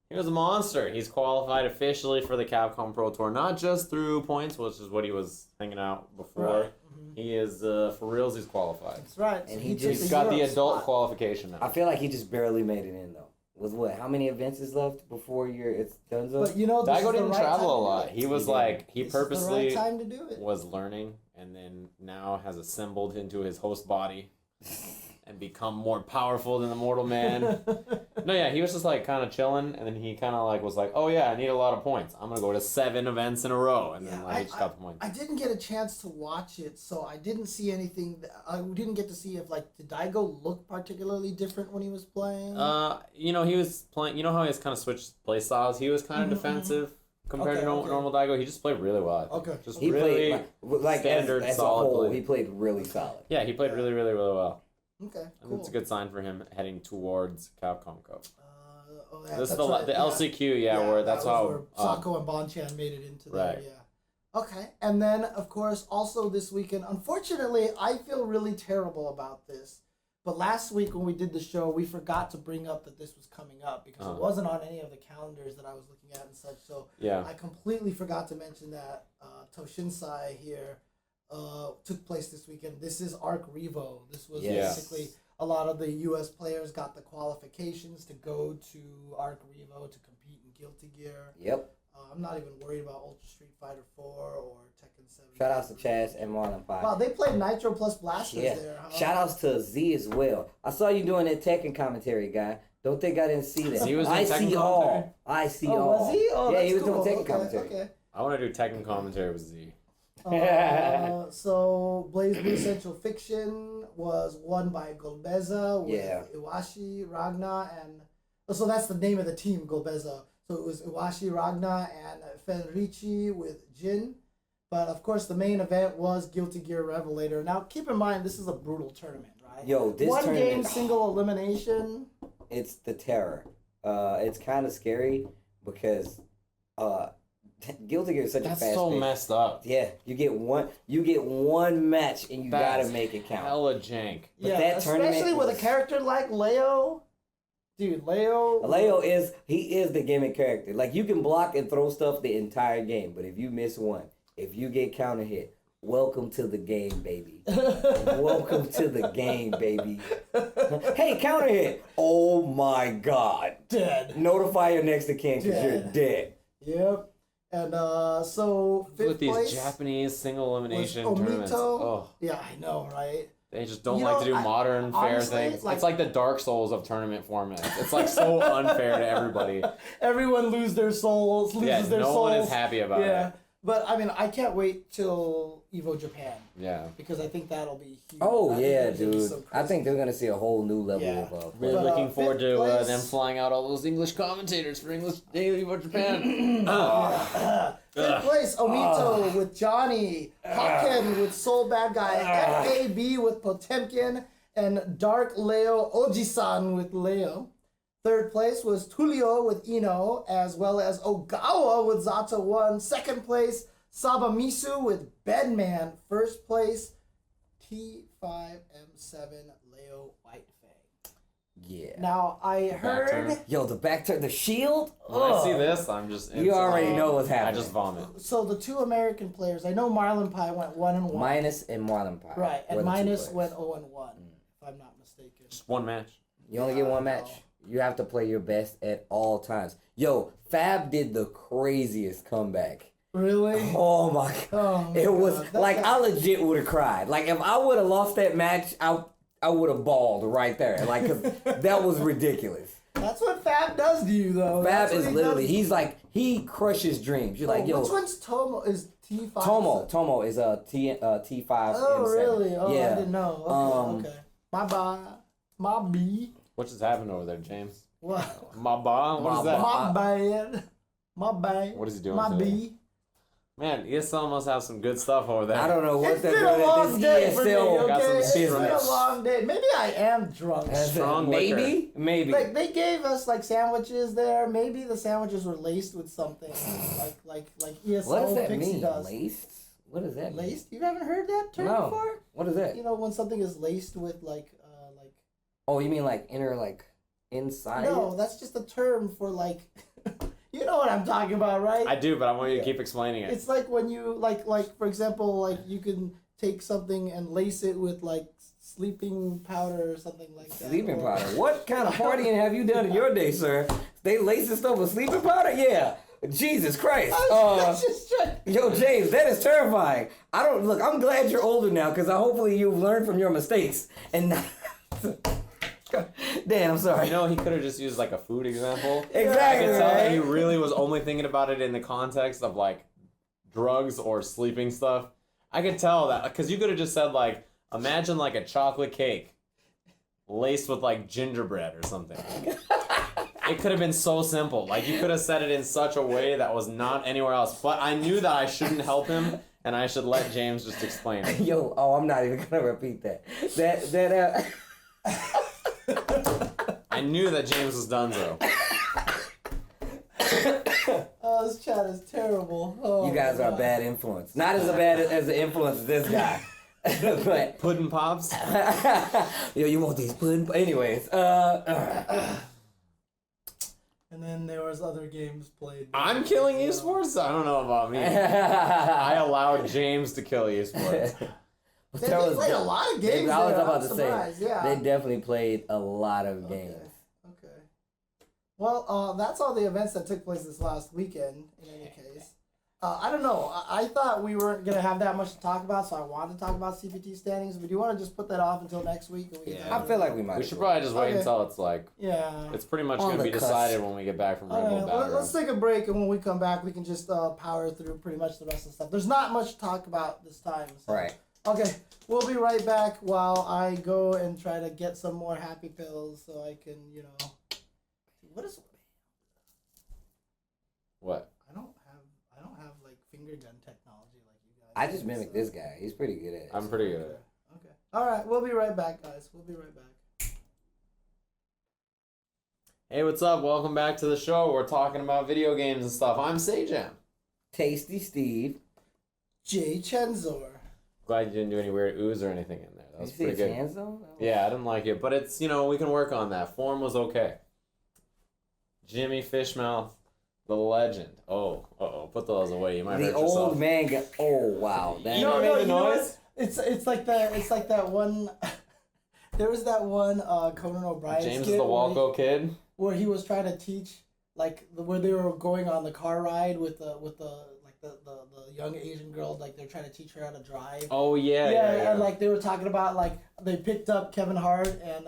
He was a monster. He's qualified officially for the Capcom Pro Tour, not just through points, which is what he was hanging out before. Right. He is, for reals, he's qualified. That's right. And So He's got the adult qualification now. I feel like he just barely made it in, though. With what? How many events is left before it's done? But you know, Daigo didn't travel a lot. He was like, he purposely the right time to do it. was learning and then now has assembled into his host body and become more powerful than the mortal man. No, yeah, he was just like kind of chilling, and then he kind of like was like, oh yeah, I need a lot of points. I'm gonna go to 7 events in a row, and then like he just got the points. I didn't get a chance to watch it, so I didn't see anything. I didn't get to see if like did Daigo look particularly different when he was playing. You know, he was playing. You know how he has kind of switched play styles. He was kind of defensive compared to normal Daigo. He just played really well. I think. Okay. Just He really played like standard, as solid a whole. play. He played really solid. Yeah, he played really well. Okay, And cool. it's a good sign for him heading towards Capcom Cup. Yeah, This is that's right, the LCQ, where that's how where Sako and Bonchan made it into right. there. Yeah. Okay, and then of course also this weekend. Unfortunately, I feel really terrible about this. But last week when we did the show, we forgot to bring up that this was coming up because it wasn't on any of the calendars that I was looking at and such. So I completely forgot to mention that Toshinsai here took place this weekend. This is Arc Revo. This was basically a lot of the U.S. players got the qualifications to go to Arc Revo to compete in Guilty Gear. Yep. I'm not even worried about Ultra Street Fighter 4 or Tekken 7. Shout outs to Chaz and Marlon Pie. Wow, they played Nitro plus Blasters there. Huh? Shout outs to Z as well. I saw you doing that Tekken commentary, guy. Don't think I didn't see that. He was doing I Tekken see commentary? all. I see all. Was he? Oh, yeah, that's he was cool. doing Tekken commentary. Okay. I want to do Tekken commentary with Z. So Blaze Blue Central Fiction was won by Golbeza with Iwashi, Ragna, and so that's the name of the team, Golbeza. So it was Iwashi, Ragna, and Fenrichi with Jin. But of course, the main event was Guilty Gear Revelator. Now, keep in mind, this is a brutal tournament, right? Yo, this one tournament, game, single elimination. It's the terror. It's kind of scary because Guilty Gear is such a fast That's so pace. messed up. Yeah, you get one match and you gotta make it count. Hella jank. But Yeah, that especially tournament with a character like Leo. Dude, Leo is the gimmick character. Like, you can block and throw stuff the entire game, but if you miss one, if you get counter hit, welcome to the game, baby. Welcome to the game, baby. Hey, counter hit. Oh my God. dead. Notify your next of kin because you're dead. Yep. And so fifth With these place Japanese single elimination was tournaments. Omito. Oh, Yeah, I know, right? they just don't You like know, to do modern, fair honestly, things. like- It's like the Dark Souls of tournament formats. It's like so unfair to everybody. Everyone loses their souls. No one is happy about it. But I mean, I can't wait till Evo Japan Yeah. because I think that'll be huge. Oh I think yeah, there's gonna be dude. some I think crazy- they're gonna see a whole new level Yeah. of play. Really But, looking forward fifth to place- them flying out all those English commentators for English Daily for Japan. Fifth place, Omito with Johnny, Haken with Soul Bad Guy, FAB with Potemkin, and Dark Leo Ojisan with Leo. Third place was Tulio with Ino, as well as Ogawa with Zato 1. Second place, Sabamisu with Bedman. First place, T5M7 Leo Whitefang. Yeah. Now I heard. turn. Yo, the back turn, the shield. When I see this, I'm just. You already know what's I happening. just vomit. So the two American players, I know Marlon Pie went 1-1. Minus and Marlon Pie. Right, were and the two Minus players. went 0-1, if I'm not mistaken. Just one match. You only get one match. You have to play your best at all times. Yo, Fab did the craziest comeback. Really? Oh my god. Oh my It was God. like I legit would have cried. Like if I would have lost that match, I would have bawled right there. Like 'cause that was ridiculous. That's what Fab does to you, though. Fab That's what is he literally, does. he's like, he crushes dreams. You're like, yo. Which one's Tomo? Is T5? Tomo is a T5. Oh, M7. really? Oh, yeah. I didn't know. Okay, okay. My bye. My B. What just happened over there, James? What? My ba? What is that? My bad. My bad. What is he doing My today? B. Man, ESL must have some good stuff over there. I don't know what It's they're been doing a long at day this for me, ESL Got some okay? It's been a business. long day. Maybe I am drunk. Strong Maybe. Maybe. Like they gave us like sandwiches there. Maybe the sandwiches were laced with something, like ESL What does that Pixie mean? does. Laced? What does that mean? Laced? You haven't heard that term No. before? What is that? You know when something is laced with like. Oh, you mean like inner, like inside? No, that's just a term for like. You know what I'm talking about, right? I do, but I want you to keep explaining it. It's like when you like for example, like you can take something and lace it with like sleeping powder or something like that. Sleeping or- powder. What kind of partying have you done in your day, sir? They lacing stuff with sleeping powder? Yeah. Jesus Christ. I was just trying. Yo, James, that is terrifying. I'm glad you're older now because hopefully you've learned from your mistakes. And Dan, I'm sorry. You know, he could have just used like a food example. Exactly. I could tell that right? he really was only thinking about it in the context of like drugs or sleeping stuff. I could tell that because you could have just said like, imagine like a chocolate cake laced with like gingerbread or something. It could have been so simple. Like you could have said it in such a way that was not anywhere else. But I knew that I shouldn't help him and I should let James just explain it. Yo, I'm not even gonna repeat that. I knew that James was donezo. Oh, this chat is terrible. Oh, You guys are a bad influence. Not as bad as the influence as this guy. But Puddin' Pops? yo, you want these pudding? Anyways, And then there was other games played. I'm killing esports? I don't know about me. I allowed James to kill esports. They played a lot of games. I was there. about I'm to surprised. say, Yeah. they definitely played a lot of games. Okay. Well, that's all the events that took place this last weekend. In any case, I don't know. I thought we weren't gonna have that much to talk about, so I wanted to talk about CPT standings. But do you want to just put that off until next week? And we can I feel like we might. We should probably just wait Okay. until it's like, Yeah. it's pretty much On going to the be cusp. decided when we get back from All Revo right, well, let's Battleground. take a break, and when we come back, we can just power through pretty much the rest of the stuff. There's not much to talk about this time. So. Right. Okay, we'll be right back while I go and try to get some more happy pills so I can, what is? What? I don't have like finger gun technology like you guys. I just do, mimicked so- this guy. He's pretty good at it. I'm pretty good at it. Okay. All right, we'll be right back, guys. We'll be right back. Hey, what's up? Welcome back to the show. We're talking about video games and stuff. I'm Sajam. Tasty Steve. jchensor. Glad you didn't do any weird ooze or anything in there. That was Did you pretty see his good. hands though? Yeah, I didn't like it, but it's, we can work on that. Form was okay. Jimmy Fishmouth, the legend. Oh, put those away. You might The hurt old yourself. man got. Oh wow. That, You know made the you know noise? what? It's like that one. There was that one Conan O'Brien James skit is the where he- Walco kid. where he was trying to teach where they were going on the car ride with the young Asian girl, like they're trying to teach her how to drive. Oh yeah. And like they were talking about like they picked up Kevin Hart and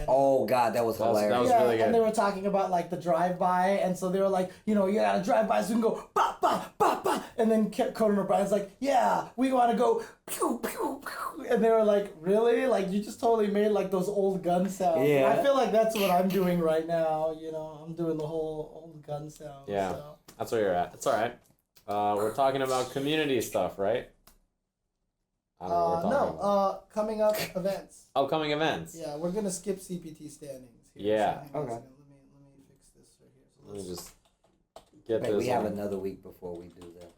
oh god, that was That was- hilarious. that was yeah, really good. and they were talking about like the drive-by, and so they were like, you gotta drive by so you can go ba ba ba ba, and then Conan O'Brien's like, yeah, we want to go pew pew pew, and they were like, really? Like you just totally made like those old gun sounds. Yeah. I feel like that's what I'm doing right now. I'm doing the whole old gun sound. Yeah. So. That's where you're at. It's all right. We're talking about community stuff, right? I don't know what we're talking about. Coming up events. Upcoming events. Yeah, we're gonna skip CPT standings. Here. Yeah. So hang on a Okay. second. Let me fix this right here. So Let me let's- just get Wait, this we have on. another week before we do that.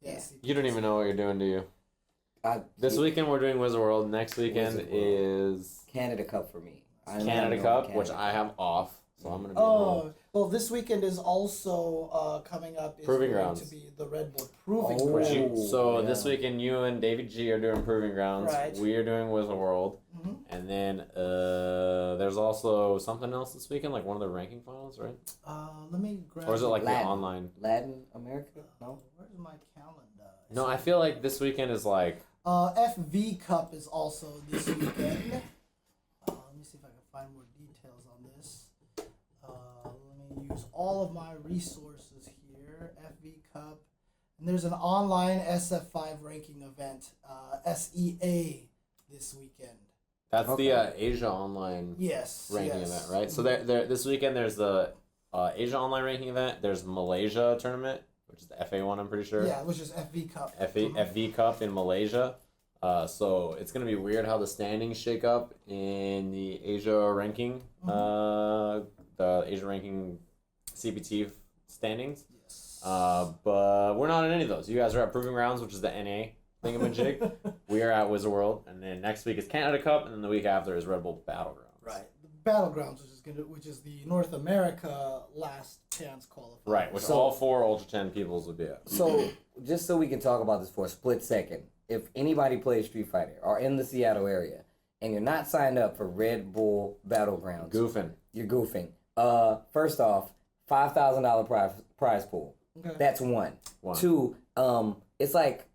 yeah, yeah. CPT. You don't even know what you're doing, do you? This weekend we're doing Wizard World. Next weekend Wizard World. is Canada Cup for me. Canada Cup, which I have off, so I'm gonna be home. Well, this weekend is also coming up. Is Proving going Grounds. to be the Red Bull Proving Grounds. So this weekend, you and David G are doing Proving Grounds. Right. We are doing Wizard World, and then there's also something else this weekend, like one of the ranking finals, right? Let me grab. Or is it like Latin. the online? Latin America? No. Where's my calendar? No, I feel like this weekend is like. FV Cup is also this weekend. Let me see if I can find more details on this. Let me use all of my resources here. FV Cup. And there's an online SF5 ranking event, SEA, this weekend. That's the Asia Online ranking event, right? So there, this weekend there's the Asia Online ranking event. There's Malaysia tournament, which is the FA one, I'm pretty sure. Yeah, which is FV Cup. FV Cup in Malaysia. So it's going to be weird how the standings shake up in the Asia ranking, the Asia ranking CPT standings. Yes. But we're not in any of those. You guys are at Proving Grounds, which is the NA thingamajig. We are at Wizard World, and then next week is Canada Cup, and then the week after is Red Bull Battlegrounds. Right. The Battlegrounds, which is the North America last chance qualifier. Right, which all 4 Ultra 10 peoples would be at. So, just so we can talk about this for a split second, if anybody plays Street Fighter or in the Seattle area and you're not signed up for Red Bull Battlegrounds, you're goofing. First off, $5,000 prize pool. Okay. That's one. 2, it's like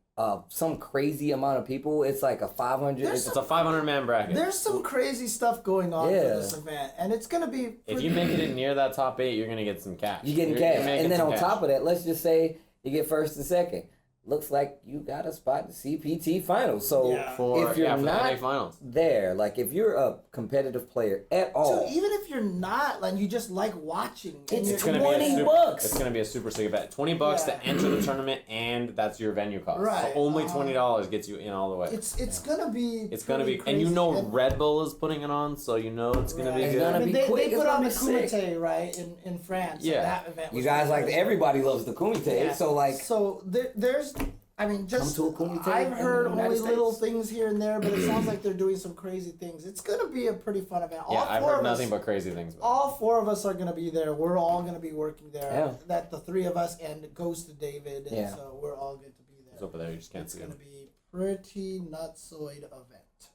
some crazy amount of people. It's like a 500. It's a 500-man bracket. There's some crazy stuff going on for this event, and it's gonna be. If you make it in near that top 8, you're gonna get some cash. You're getting cash, and then on top of that, let's just say you get first and second. Looks like you got a spot in the CPT finals. So if you're not there, like if you're a competitive player at all, so even if you're not, like you just like watching, it's $20. It's gonna be a super sick event. $20 to enter the tournament, and that's your venue cost. Right. So only $20 gets you in all the way. It's gonna be. It's gonna be, and you know Red Bull is putting it on, so you know it's gonna be good. Gonna be they quick. put on the Kumite right in France. Yeah. That event you guys like everybody loves the Kumite. Yeah. So there's. I mean, just I've heard only little things here and there, but it sounds like they're doing some crazy things. It's gonna be a pretty fun event. I've heard nothing but crazy things. All 4 of us are gonna be there. We're all gonna be working there. Yeah. That the 3 of us and it goes to David, and so we're all going to be there. He's over there. You just can't see him. It's gonna be pretty nutsoid event.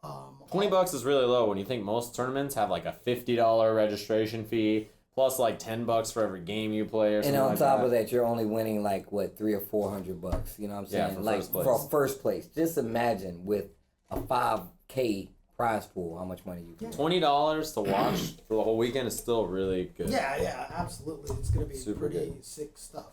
So, $20 is really low when you think most tournaments have like a $50 registration fee. Plus like $10 for every game you play or something. And on top of that, you're only winning like what, $300 or $400. You know what I'm saying? Yeah, like for first place. Just imagine with a $5K prize pool, how much money you can. $20 to watch for the whole weekend is still really good. Yeah, absolutely. It's gonna be pretty sick stuff.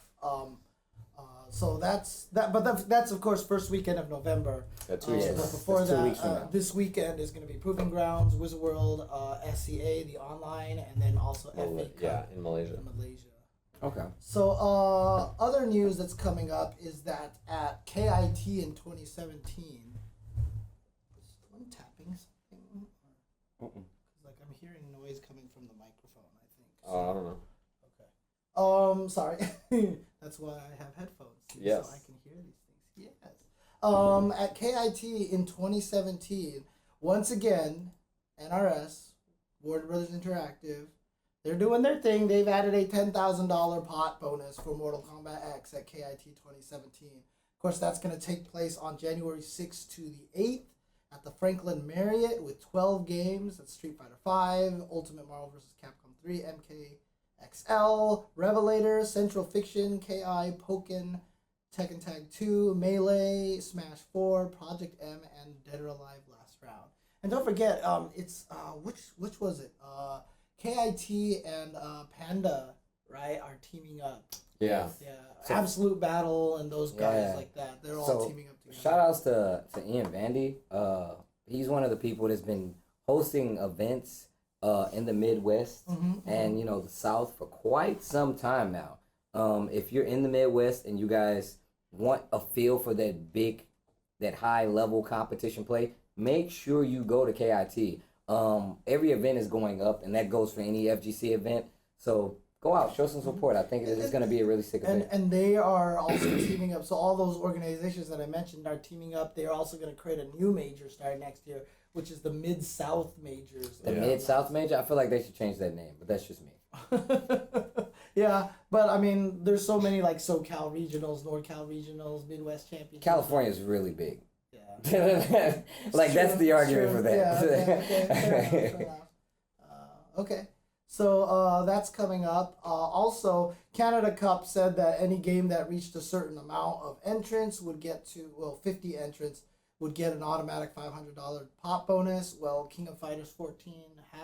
So that's that. But that's of course first weekend of November. That's 2 weeks. But before that, this weekend is going to be Proving Grounds, Wizard World, SCA, the online, and then also FA Cup. Yeah, in Malaysia. Okay. So other news that's coming up is that at KIT in 2017. Is one tapping something? Like I'm hearing noise coming from the microphone. I think. Oh, I don't know. Okay. Sorry. That's why I have headphones. Yes. So I can hear these things. Yes. At KIT in 2017, once again, NRS, Warner Brothers Interactive, they're doing their thing. They've added a $10,000 pot bonus for Mortal Kombat X at KIT 2017. Of course, that's going to take place on January 6th to the 8th at the Franklin Marriott with 12 games. That's Street Fighter V, Ultimate Marvel vs. Capcom 3, MKXL, Revelator, Central Fiction, KI, Pokken, Tekken Tag 2, Melee, Smash 4, Project M, and Dead or Alive Last Round. And don't forget, it's which was it? KIT and Panda, right, are teaming up. Yeah. Yeah. So, Absolute Battle and those guys like that. They're all teaming up together. Shout outs to Ian Vandy. He's one of the people that's been hosting events in the Midwest and the South for quite some time now. If you're in the Midwest and you guys want a feel for that high level competition play, make sure you go to KIT. Every event is going up, and that goes for any FGC event. So go out, show some support. I think it's going to be a really sick event. And they are also teaming up. So all those organizations that I mentioned are teaming up. They are also going to create a new major starting next year, which is the Mid-South Majors. The Mid-South Major? I feel like they should change that name, but that's just me. Yeah, but I mean, there's so many like SoCal regionals, NorCal regionals, Midwest championships. California is really big. Yeah. Like, that's the argument for that. Yeah, okay, fair enough. Okay. So that's coming up. Also, Canada Cup said that any game that reached a certain amount of entrants would get 50 entrants would get an automatic $500 pop bonus. Well, King of Fighters 14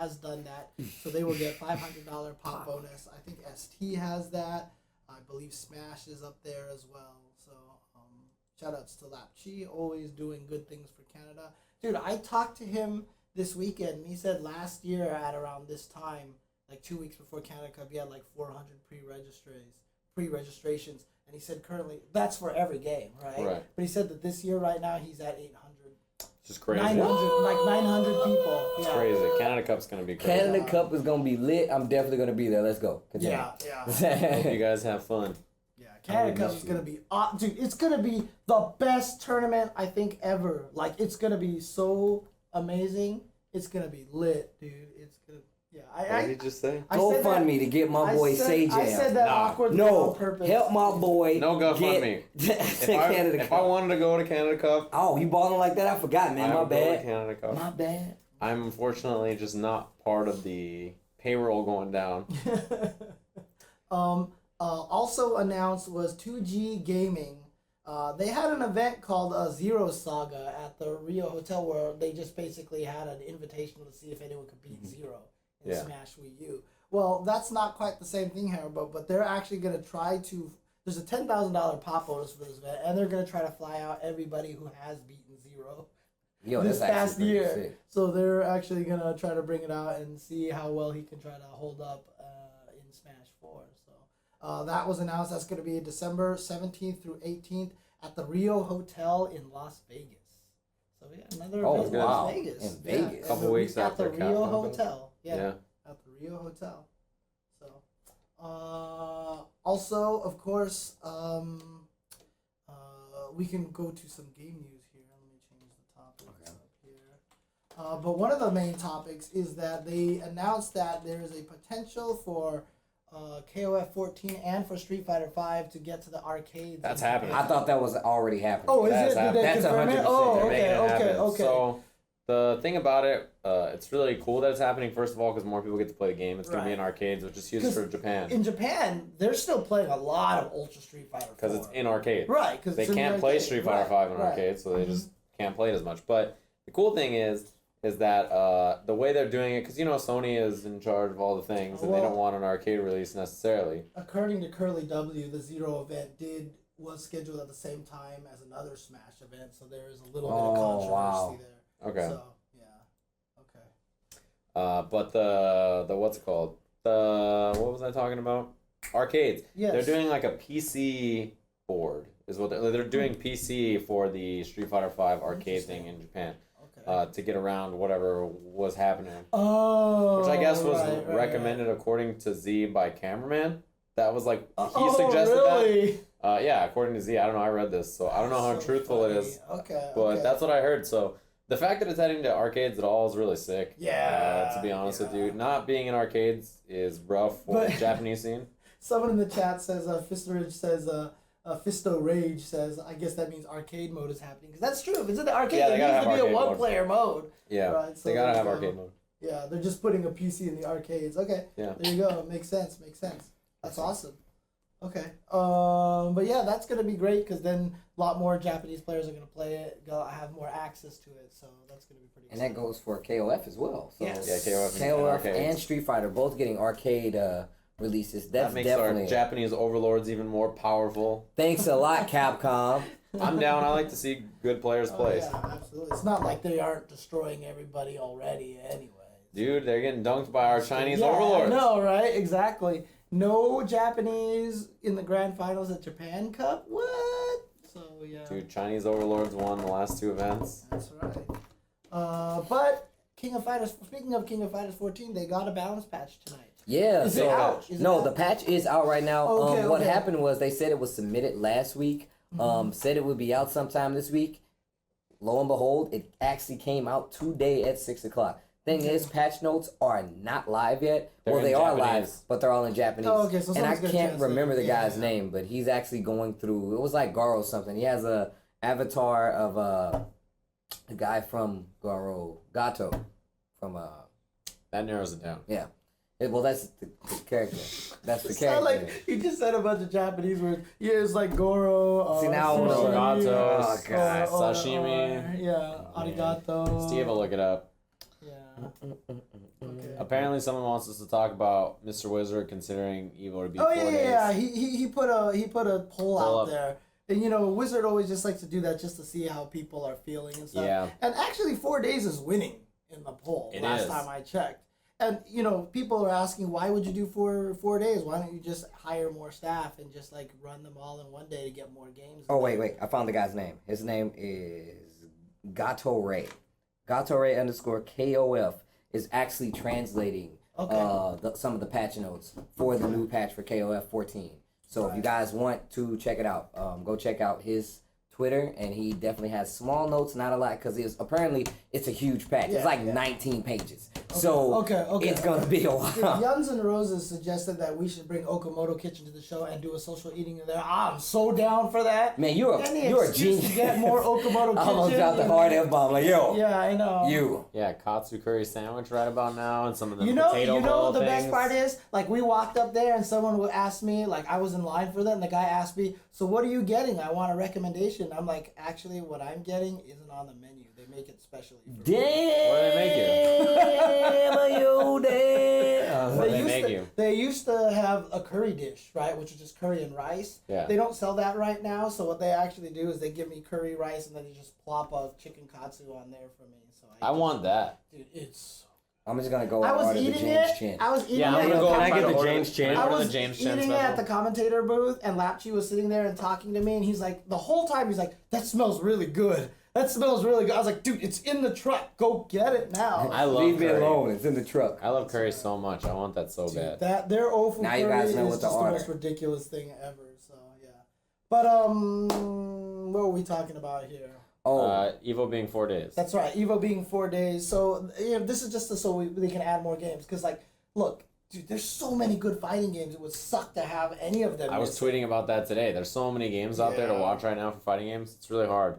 has done that, so they will get $500 pop bonus. I think ST has that. I believe Smash is up there as well. So shout outs to Lapchi, always doing good things for Canada. Dude, I talked to him this weekend, and he said last year at around this time, like 2 weeks before Canada Cup, he had like 400 pre-registrations, and he said currently that's for every game, right? But he said that this year, right now, he's at 800. It's just crazy. 900, like 900 people. It's yeah. crazy. Canada Cup's gonna be crazy. Canada Cup is gonna be lit. I'm definitely gonna be there. Let's go. Continue. Yeah. Hope you guys have fun. Yeah, Canada Cup is gonna be, dude. It's gonna be the best tournament I think ever. Like, it's gonna be so amazing. It's gonna be lit, dude. It's gonna. Yeah, What did you just say? GoFundMe to get my boy Sajam. I said that awkwardly on purpose. Help my boy. No GoFundMe. If I wanted to go to Canada Cup. Oh, you balling like that? I forgot, man. My bad. Canada Cup. My bad. I'm unfortunately just not part of the payroll going down. Also announced was 2G Gaming. They had an event called Zero Saga at the Rio Hotel where they just basically had an invitational to see if anyone could beat Zero in Smash Wii U. Well, that's not quite the same thing here, but they're actually going to try to... There's a $10,000 pop bonus for this event, and they're going to try to fly out everybody who has beaten Zero this past year. Sick. So they're actually going to try to bring it out and see how well he can try to hold up in Smash 4. So that was announced. That's going to be December 17th through 18th at the Rio Hotel in Las Vegas. So we got another event in Las Vegas. In Vegas. A couple weeks at the after Rio Capcom. Hotel. Yeah, at the Rio Hotel. So, also, of course, we can go to some game news here. Let me change the topics up here. But one of the main topics is that they announced that there is a potential for KOF 14 and for Street Fighter 5 to get to the arcades. That's happening. I thought that was already happening. Oh, is it? Did they That's confirm it? 100%. Oh, They're making it okay. happen. So the thing about it, it's really cool that it's happening, first of all, because more people get to play the game. It's going to be in arcades, which is huge for Japan. In Japan, they're still playing a lot of Ultra Street Fighter 4. Because it's in arcades. Right. Because they can't play Street Fighter 5 in arcades, so they just can't play it as much. But the cool thing is that the way they're doing it, because, Sony is in charge of all the things, and they don't want an arcade release necessarily. According to Curly W, the Zero event was scheduled at the same time as another Smash event, so there is a little bit of controversy there. Okay. So, yeah. Okay. But the what's it called? What was I talking about? Arcades. Yes. They're doing like a PC board, is what they're doing PC for the Street Fighter 5 arcade thing in Japan. To get around whatever was happening. Oh. Which I guess was recommended according to Z by Cameraman. That was like, he suggested really? that. Yeah, according to Z. I don't know, I read this, so I don't know how truthful it is. Okay. But that's what I heard, so the fact that it's heading to arcades at all is really sick. Yeah. To be honest with you. Not being in arcades is rough for the Japanese scene. Someone in the chat says, Fisto Rage says, I guess that means arcade mode is happening. Because that's true. If it's in the arcade, it needs to be a one-player mode. Yeah, right? So they gotta have arcade mode. Yeah, they're just putting a PC in the arcades. Okay, there you go. Makes sense. That's awesome. Okay. But yeah, that's going to be great because then a lot more Japanese players are going to play it, have more access to it. So that's going to be pretty exciting. And that goes for KOF as well. So yes. Yeah, KOF and Street Fighter both getting arcade releases. That makes definitely our Japanese overlords even more powerful. Thanks a lot, Capcom. I'm down. I like to see good players play. Yeah, absolutely. It's not like they aren't destroying everybody already anyway. Dude, they're getting dunked by our Chinese overlords. I know, right? Exactly. No Japanese in the grand finals at Japan Cup? What? So, yeah. Dude, Chinese overlords won the last two events. That's right. But speaking of King of Fighters 14, they got a balance patch tonight. Yeah. Is it out? The patch is out right now. Okay, what happened was they said it was submitted last week. Said it would be out sometime this week. lo and behold, it actually came out today at 6 o'clock. Thing is, patch notes are not live yet. They are live, but they're all in Japanese. Oh, okay, so and I someone's gonna can't translate remember it. the guy's name, but he's actually going through. It was like Garo something. He has a avatar of the guy from Gato, from That narrows it down. yeah. Well, that's the character. That's the It's character. not like you just said a bunch of Japanese words. Yeah, it's like Goro. See, now I wanna sushi, Gato, Oh, God. sashimi. Yeah, arigato. Steve will look it up. Yeah. Okay. Apparently, someone wants us to talk about Mr. Wizard considering Evo to be Oh 4 yeah. days. He put a poll Pull out up. there, and Wizard always just likes to do that just to see how people are feeling and stuff. Yeah. And actually, 4 days is winning in the poll. It last is. time I checked. And people are asking, why would you do 4 days? Why don't you just hire more staff and just like run them all in one day to get more games? Oh, wait. I found the guy's name. His name is Gato Ray. Gato Ray _KOF is actually translating some of the patch notes for the new patch for KOF 14. So if you guys want to check it out, go check out his Twitter, and he definitely has small notes, not a lot, because it's a huge patch. It's like 19 pages. So it's going to be a while. Yuns and Roses suggested that we should bring Okamoto Kitchen to the show and do a social eating in there. I'm so down for that. Man, you're a genius. To get more Okamoto Kitchen. I almost dropped the hard F-bomb. Like, yo. Yeah, I know. You. Yeah, katsu curry sandwich right about now, and some of the You potato know bowl the things. best part is, like, we walked up there and someone would ask me, like, I was in line for that, and the guy asked me, so what are you getting? I want a recommendation. I'm like, actually, what I'm getting isn't on the menu. They make it specially for me. Damn. What do they make you? you damn. What do they make you? They used to have a curry dish, right, which is just curry and rice. Yeah. They don't sell that right now, so what they actually do is they give me curry rice and then they just plop a chicken katsu on there for me. So I want that. Dude, it's. I'm just gonna go I and was order the eating James it. Chin. I was eating Yeah, I'm it. gonna go. Can I and try get to the order James Chin? I Order was the James eating Chin it at special. the commentator booth, and Lapchi was sitting there and talking to me, and he's like, the whole time he's like, "That smells really good. That smells really good." I was like, "Dude, it's in the truck. Go get it now." I love Leave me curry. alone. It's in the truck. I love curry so much. I want that so bad. That their Ofu Now curry you guys know is what to just the order. most ridiculous thing ever. So yeah, but what were we talking about here? Evo being 4 days. That's right, Evo being 4 days. So this is just so they can add more games. Cause like, look, dude, there's so many good fighting games. It would suck to have any of them. I was tweeting about that today. There's so many games out there to Yeah. watch right now for fighting games. It's really hard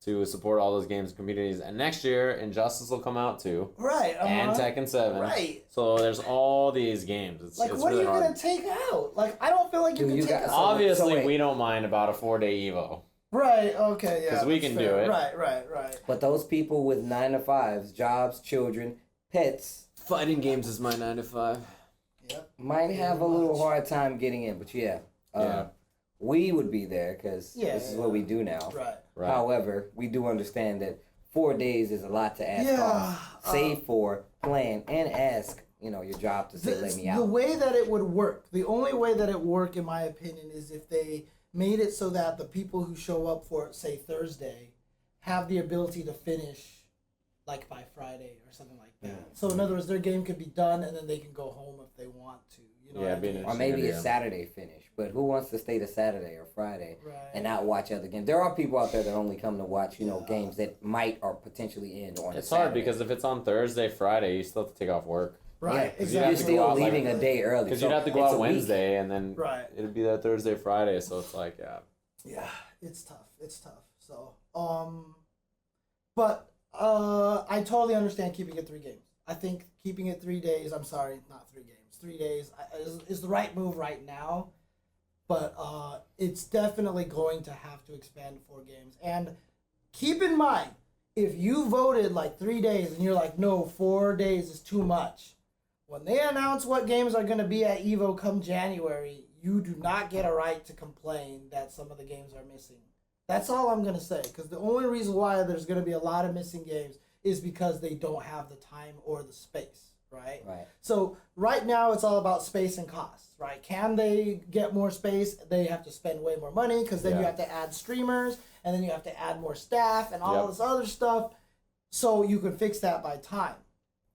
to support all those games and communities. And next year, Injustice will come out too. Right. And Tekken 7. Right. So there's all these games. It's Like, it's what really are you hard. gonna take out? Like, I don't feel like you Dude, can you take got- out. Obviously, wait. we don't mind about a 4-day Evo. Right. Okay. Yeah. 'Cause we that's can fair. do it. Right. But those people with 9 to 5s, jobs, children, pets, Fighting games is my 9 to 5. Yep. might have a little hard time getting in. But yeah. We would be there because this is what we do now. Right. Right. However, we do understand that 4 days is a lot to ask off. Save for, plan, and ask, your job to say, let me The out. way that it would work, the only way that it would work, in my opinion, is if they made it so that the people who show up for, say, Thursday, have the ability to finish, like, by Friday or something like that. So, in other words, their game could be done, and then they can go home if they want to. You know Yeah, what I being mean? Or maybe a Saturday finish. But who wants to stay to Saturday or Friday and not watch other games? There are people out there that only come to watch, games that might or potentially end on It's a Saturday. hard because if it's on Thursday, Friday, you still have to take off work. Right, Yeah, exactly. you're go still out, like- leaving a day early. Because so you'd have to go it's out a week. Wednesday, and then Right. it'd be that Thursday, Friday. So it's like, Yeah, it's tough. So, but I totally understand keeping it 3 games. I think keeping it 3 days. I'm sorry, not 3 games. 3 days is the right move right now. But it's definitely going to have to expand to 4 games. And keep in mind, if you voted like 3 days and you're like, no, 4 days is too much. When they announce what games are going to be at EVO come January, you do not get a right to complain that some of the games are missing. That's all I'm going to say. Because the only reason why there's going to be a lot of missing games is because they don't have the time or the space, right? Right. So right now it's all about space and costs, right? Can they get more space? They have to spend way more money because then you Yeah. have to add streamers and then you have to add more staff and all Yep. this other stuff. So you can fix that by time,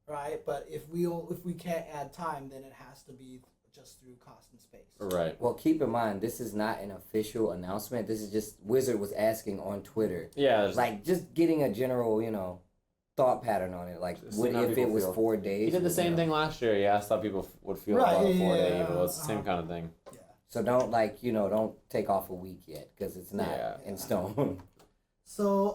right? But if we can't add time, then it has to be just through cost and space. Right. Well, keep in mind, this is not an official announcement. This is just Wizard was asking on Twitter. Yeah. Like, just getting a general, thought pattern on it. Like, Just what how if it people was feel. 4 days? He did the same thing last year. He asked how people would feel Right, about a 4-day yeah, Evo. It's the same kind of thing. Yeah. So don't, don't take off a week yet, because it's not in stone. So,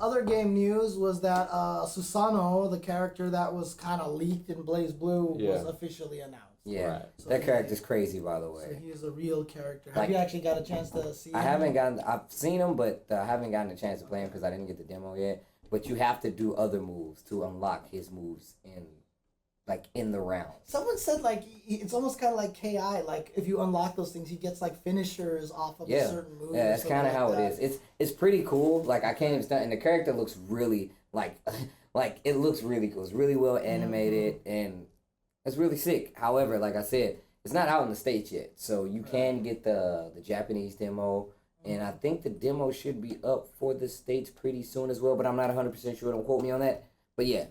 other game news was that Susano, the character that was kind of leaked in Blaze Blue, was officially announced. Yeah, Right. So that character's crazy, by the So way. he is a real character. Have Like, you actually got a chance to see him? I've seen him, but I haven't gotten a chance to play him because I didn't get the demo yet. But you have to do other moves to unlock his moves in the round. Someone said, it's almost kind of like KI. Like, if you unlock those things, he gets, finishers off of a certain move. Yeah, that's kind of how it is. It's pretty cool. Like, I can't even stand, and the character looks really, it looks really cool. It's really well animated, and it's really sick. However, like I said, it's not out in the States yet, so you can get the Japanese demo, and I think the demo should be up for the States pretty soon as well, but I'm not 100% sure. Don't quote me on that. But yeah,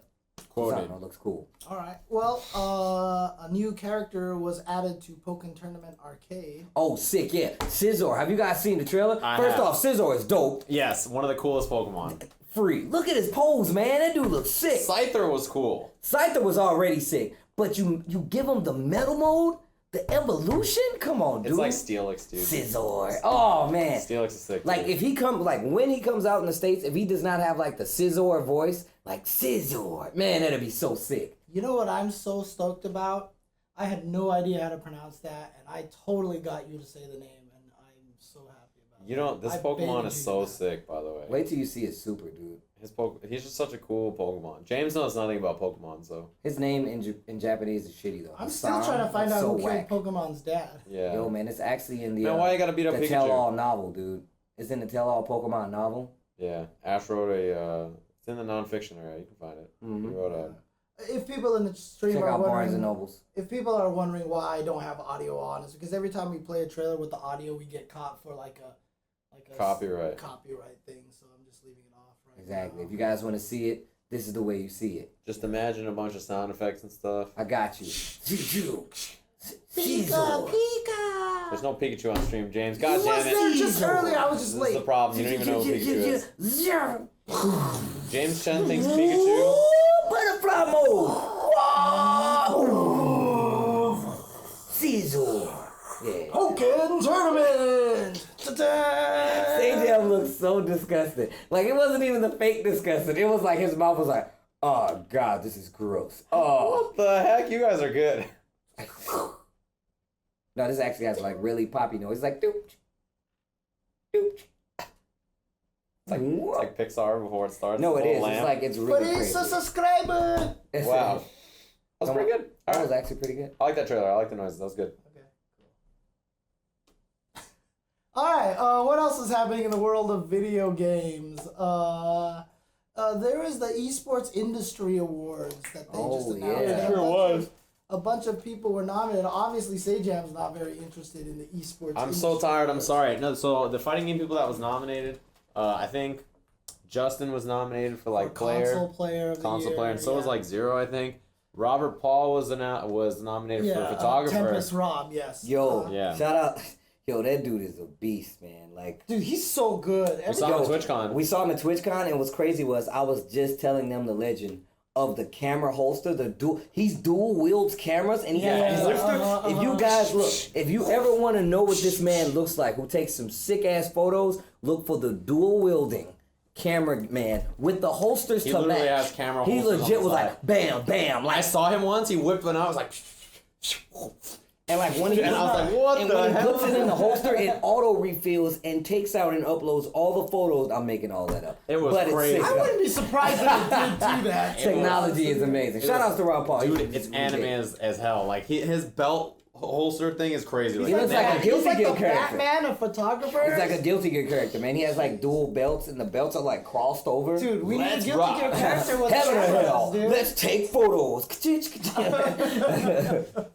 Quoted. it looks cool. All right. Well, a new character was added to Pokken Tournament Arcade. Oh, sick, yeah. Scizor. Have you guys seen the trailer? I First have. off, Scizor is dope. Yes, one of the coolest Pokemon. Free. Look at his pose, man. That dude looks sick. Scyther was cool. Scyther was already sick, but you give him the metal mode, the evolution. Come on, dude. It's like Steelix, dude. Scizor. Oh man. Steelix is sick. Like dude. if he when he comes out in the States, if he does not have the Scizor voice, Scizor, man, that'd be so sick. You know what I'm so stoked about? I had no idea how to pronounce that, and I totally got you to say the name, and I'm so happy about it. This I Pokemon baited is you so to that. sick, by the way. Wait till you see his super, dude. He's just such a cool Pokemon. James knows nothing about Pokemon, so. His name in Japanese is shitty though. I'm His still sound trying to find is out so who whack. killed Pokemon's dad. Yeah. Yo, man, it's actually in the Man, why you gotta beat up the Pikachu? tell-all novel, dude. It's in the tell-all Pokemon novel. Yeah. Ash wrote it's in the nonfiction area. You can find it. Mhm. He wrote If people in the stream Check are out Barnes wondering, and Nobles. if people are wondering why I don't have audio on, it's because every time we play a trailer with the audio, we get caught for a Copyright. copyright thing. So I'm just leaving it off right Exactly. now. If you guys want to see it, this is the way you see it. Just imagine a bunch of sound effects and stuff. I got you. Pika, Scizor. Pika. There's no Pikachu on stream, James. God He was damn there it. just earlier. I was just This is late. the problem. You don't even know who Pikachu is. Zero. James Chen thinks Pikachu. Ooh, butterfly mode. Whoa. Scizor. Yeah. Pokken Tournament. Ta-da! Sajam looks so disgusted. Like, it wasn't even the fake disgusted. It was like his mouth was like, oh, God, this is gross. Oh. What the heck? You guys are good. No, this actually has, really poppy noise. It's like, doop. Doop. It's like, It's what? like Pixar before it starts. No, the it little is. lamp. It's like, it's But really it's crazy. a subscriber. Wow. That was pretty good. That All was right. actually pretty good. I like that trailer. I like the noises. That was good. Okay, cool. All right. What else is happening in the world of video games? There is the Esports Industry Awards that they just announced. yeah. And Sure was. A bunch of people were nominated. Obviously, Sajam's not very interested in the esports. I'm so industry. tired. I'm sorry. No, so the fighting game people that was nominated, I think Justin was nominated for For console player, player of the console year, player, and so was yeah. Zero, I think. Robert Paul was nominated for photographer. Tempest Rob, yes. Yo, Yeah. shout out. Yo, that dude is a beast, man. Like, Dude, he's so good. We saw him at TwitchCon. we saw him at TwitchCon, and what's crazy was I was just telling them the legend of the camera holster. He's dual wields cameras, and he has Yeah, a holster. If you guys look, if you ever want to know what this man looks like, who takes some sick ass photos, look for the dual wielding camera man with the holsters He to literally match. has camera He holsters on legit the was side. like bam, bam, I like, saw him once. He whipped one out. I was like, and like when he and I was like, what and the when he hell? puts it in the holster, it auto refills and takes out and uploads all the photos. I'm making all that up. It was But crazy. It's I sick. wouldn't be surprised if it did do that. Technology is amazing. Shout outs to Rob Paul. Dude, it's anime as hell. Like his belt holster thing is crazy. He looks like a He's Guilty like Gear the character. Batman of photographers. He's like a Guilty Gear character, man. He has like dual belts, and the belts are like crossed over. Dude, we need a Let's Guilty rock. Gear character with Heaven or cameras, hell. dude. Let's take photos.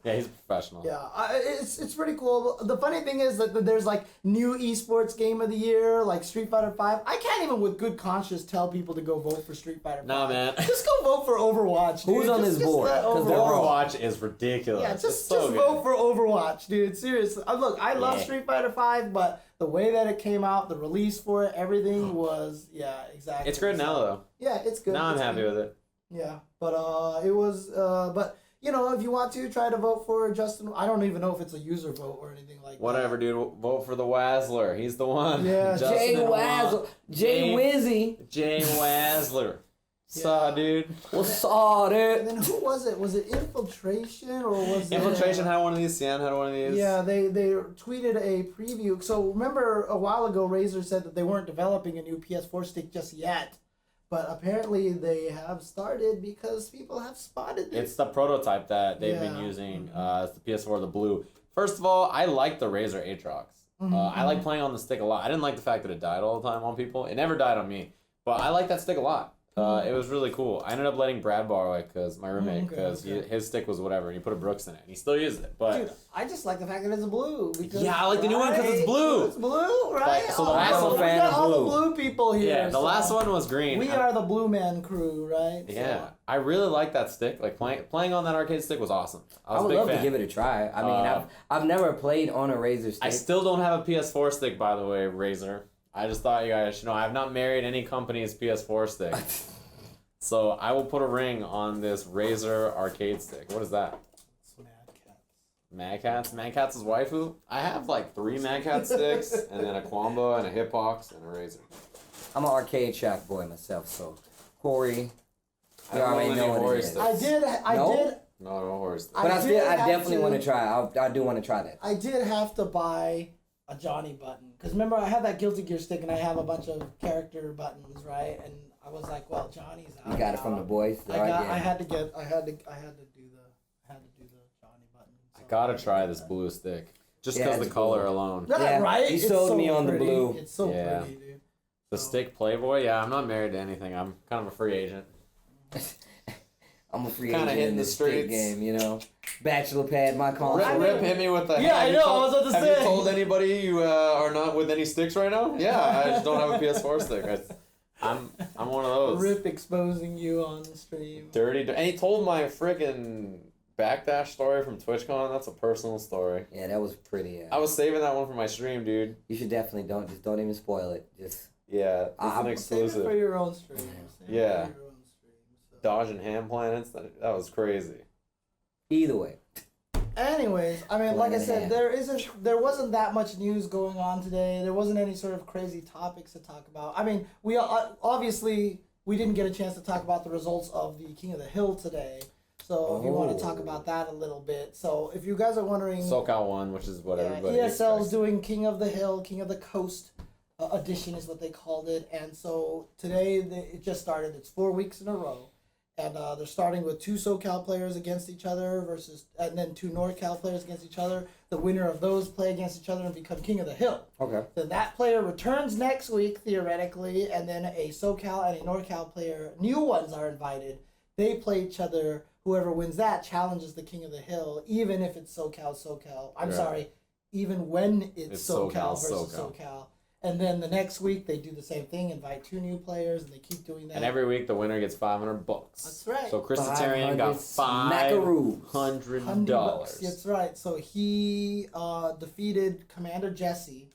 Yeah, he's a professional. Yeah, it's pretty cool. The funny thing is that there's like new esports game of the year, like Street Fighter V. I can't even with good conscience tell people to go vote for Street Fighter V. Nah, man. Just go vote for Overwatch, dude. Who's on Just this board? let 'Cause they're Overwatch. wrong. Overwatch is ridiculous. Yeah, It's just so good. vote for Overwatch, dude. Seriously. Look, I love Yeah. Street Fighter V, but the way that it came out, the release for it, everything was, yeah, exactly. It's great now though. Yeah, it's good. Now I'm It's happy good. with it. Yeah, but it was, but you know, if you want to try to vote for Justin, I don't even know if it's a user vote or anything like Whatever, that. dude. Vote for the Wazzler. He's the one. Yeah, Justin Jay Wong. Wazzle, Jay Wizzy. Jay Wazzler. Saw, dude. What's up, And dude? then who was it? Was it Infiltration or was Infiltration it? had one of these. Cyan had one of these. Yeah, they tweeted a preview. So remember a while ago, Razer said that they weren't developing a new PS4 stick just yet, but apparently they have started because people have spotted this. It's the prototype that they've been Yeah. using. It's the PS4, the blue. First of all, I like the Razer Aatrox. I like playing on the stick a lot. I didn't like the fact that it died all the time on people. It never died on me, but I like that stick a lot. It was really cool. I ended up letting Brad borrow it because my roommate, because his stick was whatever, and he put a Brooks in it, and he still uses it. But Dude, I just like the fact that it's blue. Because, Yeah, I like the new one 'cause it's blue. It's blue, right? Like, so the Oh, last one- we fan got of all blue. the blue people here. yeah, the so last one was green. We are the Blue Man crew, right? Yeah, I really like that stick. Like playing on that arcade stick was awesome. I I was a would big love fan. to give it a try. I mean, I've never played on a Razer stick. I still don't have a PS4 stick, by the way, Razer. I just thought you guys should know. I have not married any company's PS4 stick. So I will put a ring on this Razer arcade stick. What is that? It's Mad Cats. Mad Cats? Mad Cats' waifu? I have like 3 Mad Cat sticks, and then a Quamba, and a Hitbox, and a Razer. I'm an arcade shack boy myself, so Corey, I you don't already own know any what it Hori is. sticks. I No? did. No horse stick. But I did have definitely to- want to try. I do want to try that. I did have to buy a Johnny button because remember I had that Guilty Gear stick and I have a bunch of character buttons, right? And I was like, well, Johnny's out. You got it from the boys. I right? got. Yeah. I had to do the Johnny button. I gotta try this blue stick. Just Yeah, because the it's color blue. alone. Yeah, right? you It's sold so me on the pretty. blue. It's so Yeah. pretty, dude. The stick Playboy? Yeah, I'm not married to anything. I'm kind of a free agent. I'm a free Kinda agent hitting in the the stick streets. game, you know. Bachelor pad, my console. Rip hit me with the Yeah, I have know, you told- I was about to have say. you told anybody you are not with any sticks right now? Yeah, I just don't have a PS4 stick. I'm one of those. Rip exposing you on the stream. Dirty. And he told my freaking backdash story from TwitchCon. That's a personal story. Yeah, that was pretty. I was saving that one for my stream, dude. You should definitely don't even spoil it. Just Yeah, it's an Save it exclusive. for your own stream. Save it Yeah. for your own stream, so. Dodging ham planets. That was crazy. either way. Anyways, I mean, like I said, Yeah. there wasn't that much news going on today. There wasn't any sort of crazy topics to talk about. I mean, we obviously we didn't get a chance to talk about the results of the King of the Hill today. So if you want to talk about that a little bit, so if you guys are wondering, SoCal won, which is what everybody ESL's expects. doing King of the Hill, King of the Coast edition is what they called it, and so today it just started. It's 4 weeks in a row. And they're starting with 2 SoCal players against each other and then 2 NorCal players against each other. The winner of those play against each other and become King of the Hill. Okay. Then that player returns next week, theoretically, and then a SoCal and a NorCal player, new ones are invited. They play each other. Whoever wins that challenges the King of the Hill, even if it's SoCal. I'm Right. sorry, even when it's It's SoCal SoCal, versus SoCal. And then the next week they do the same thing, invite 2 new players, and they keep doing that. And every week the winner gets $500. That's right. So Christitarian got smackaroos. $500. That's right. So he defeated Commander Jesse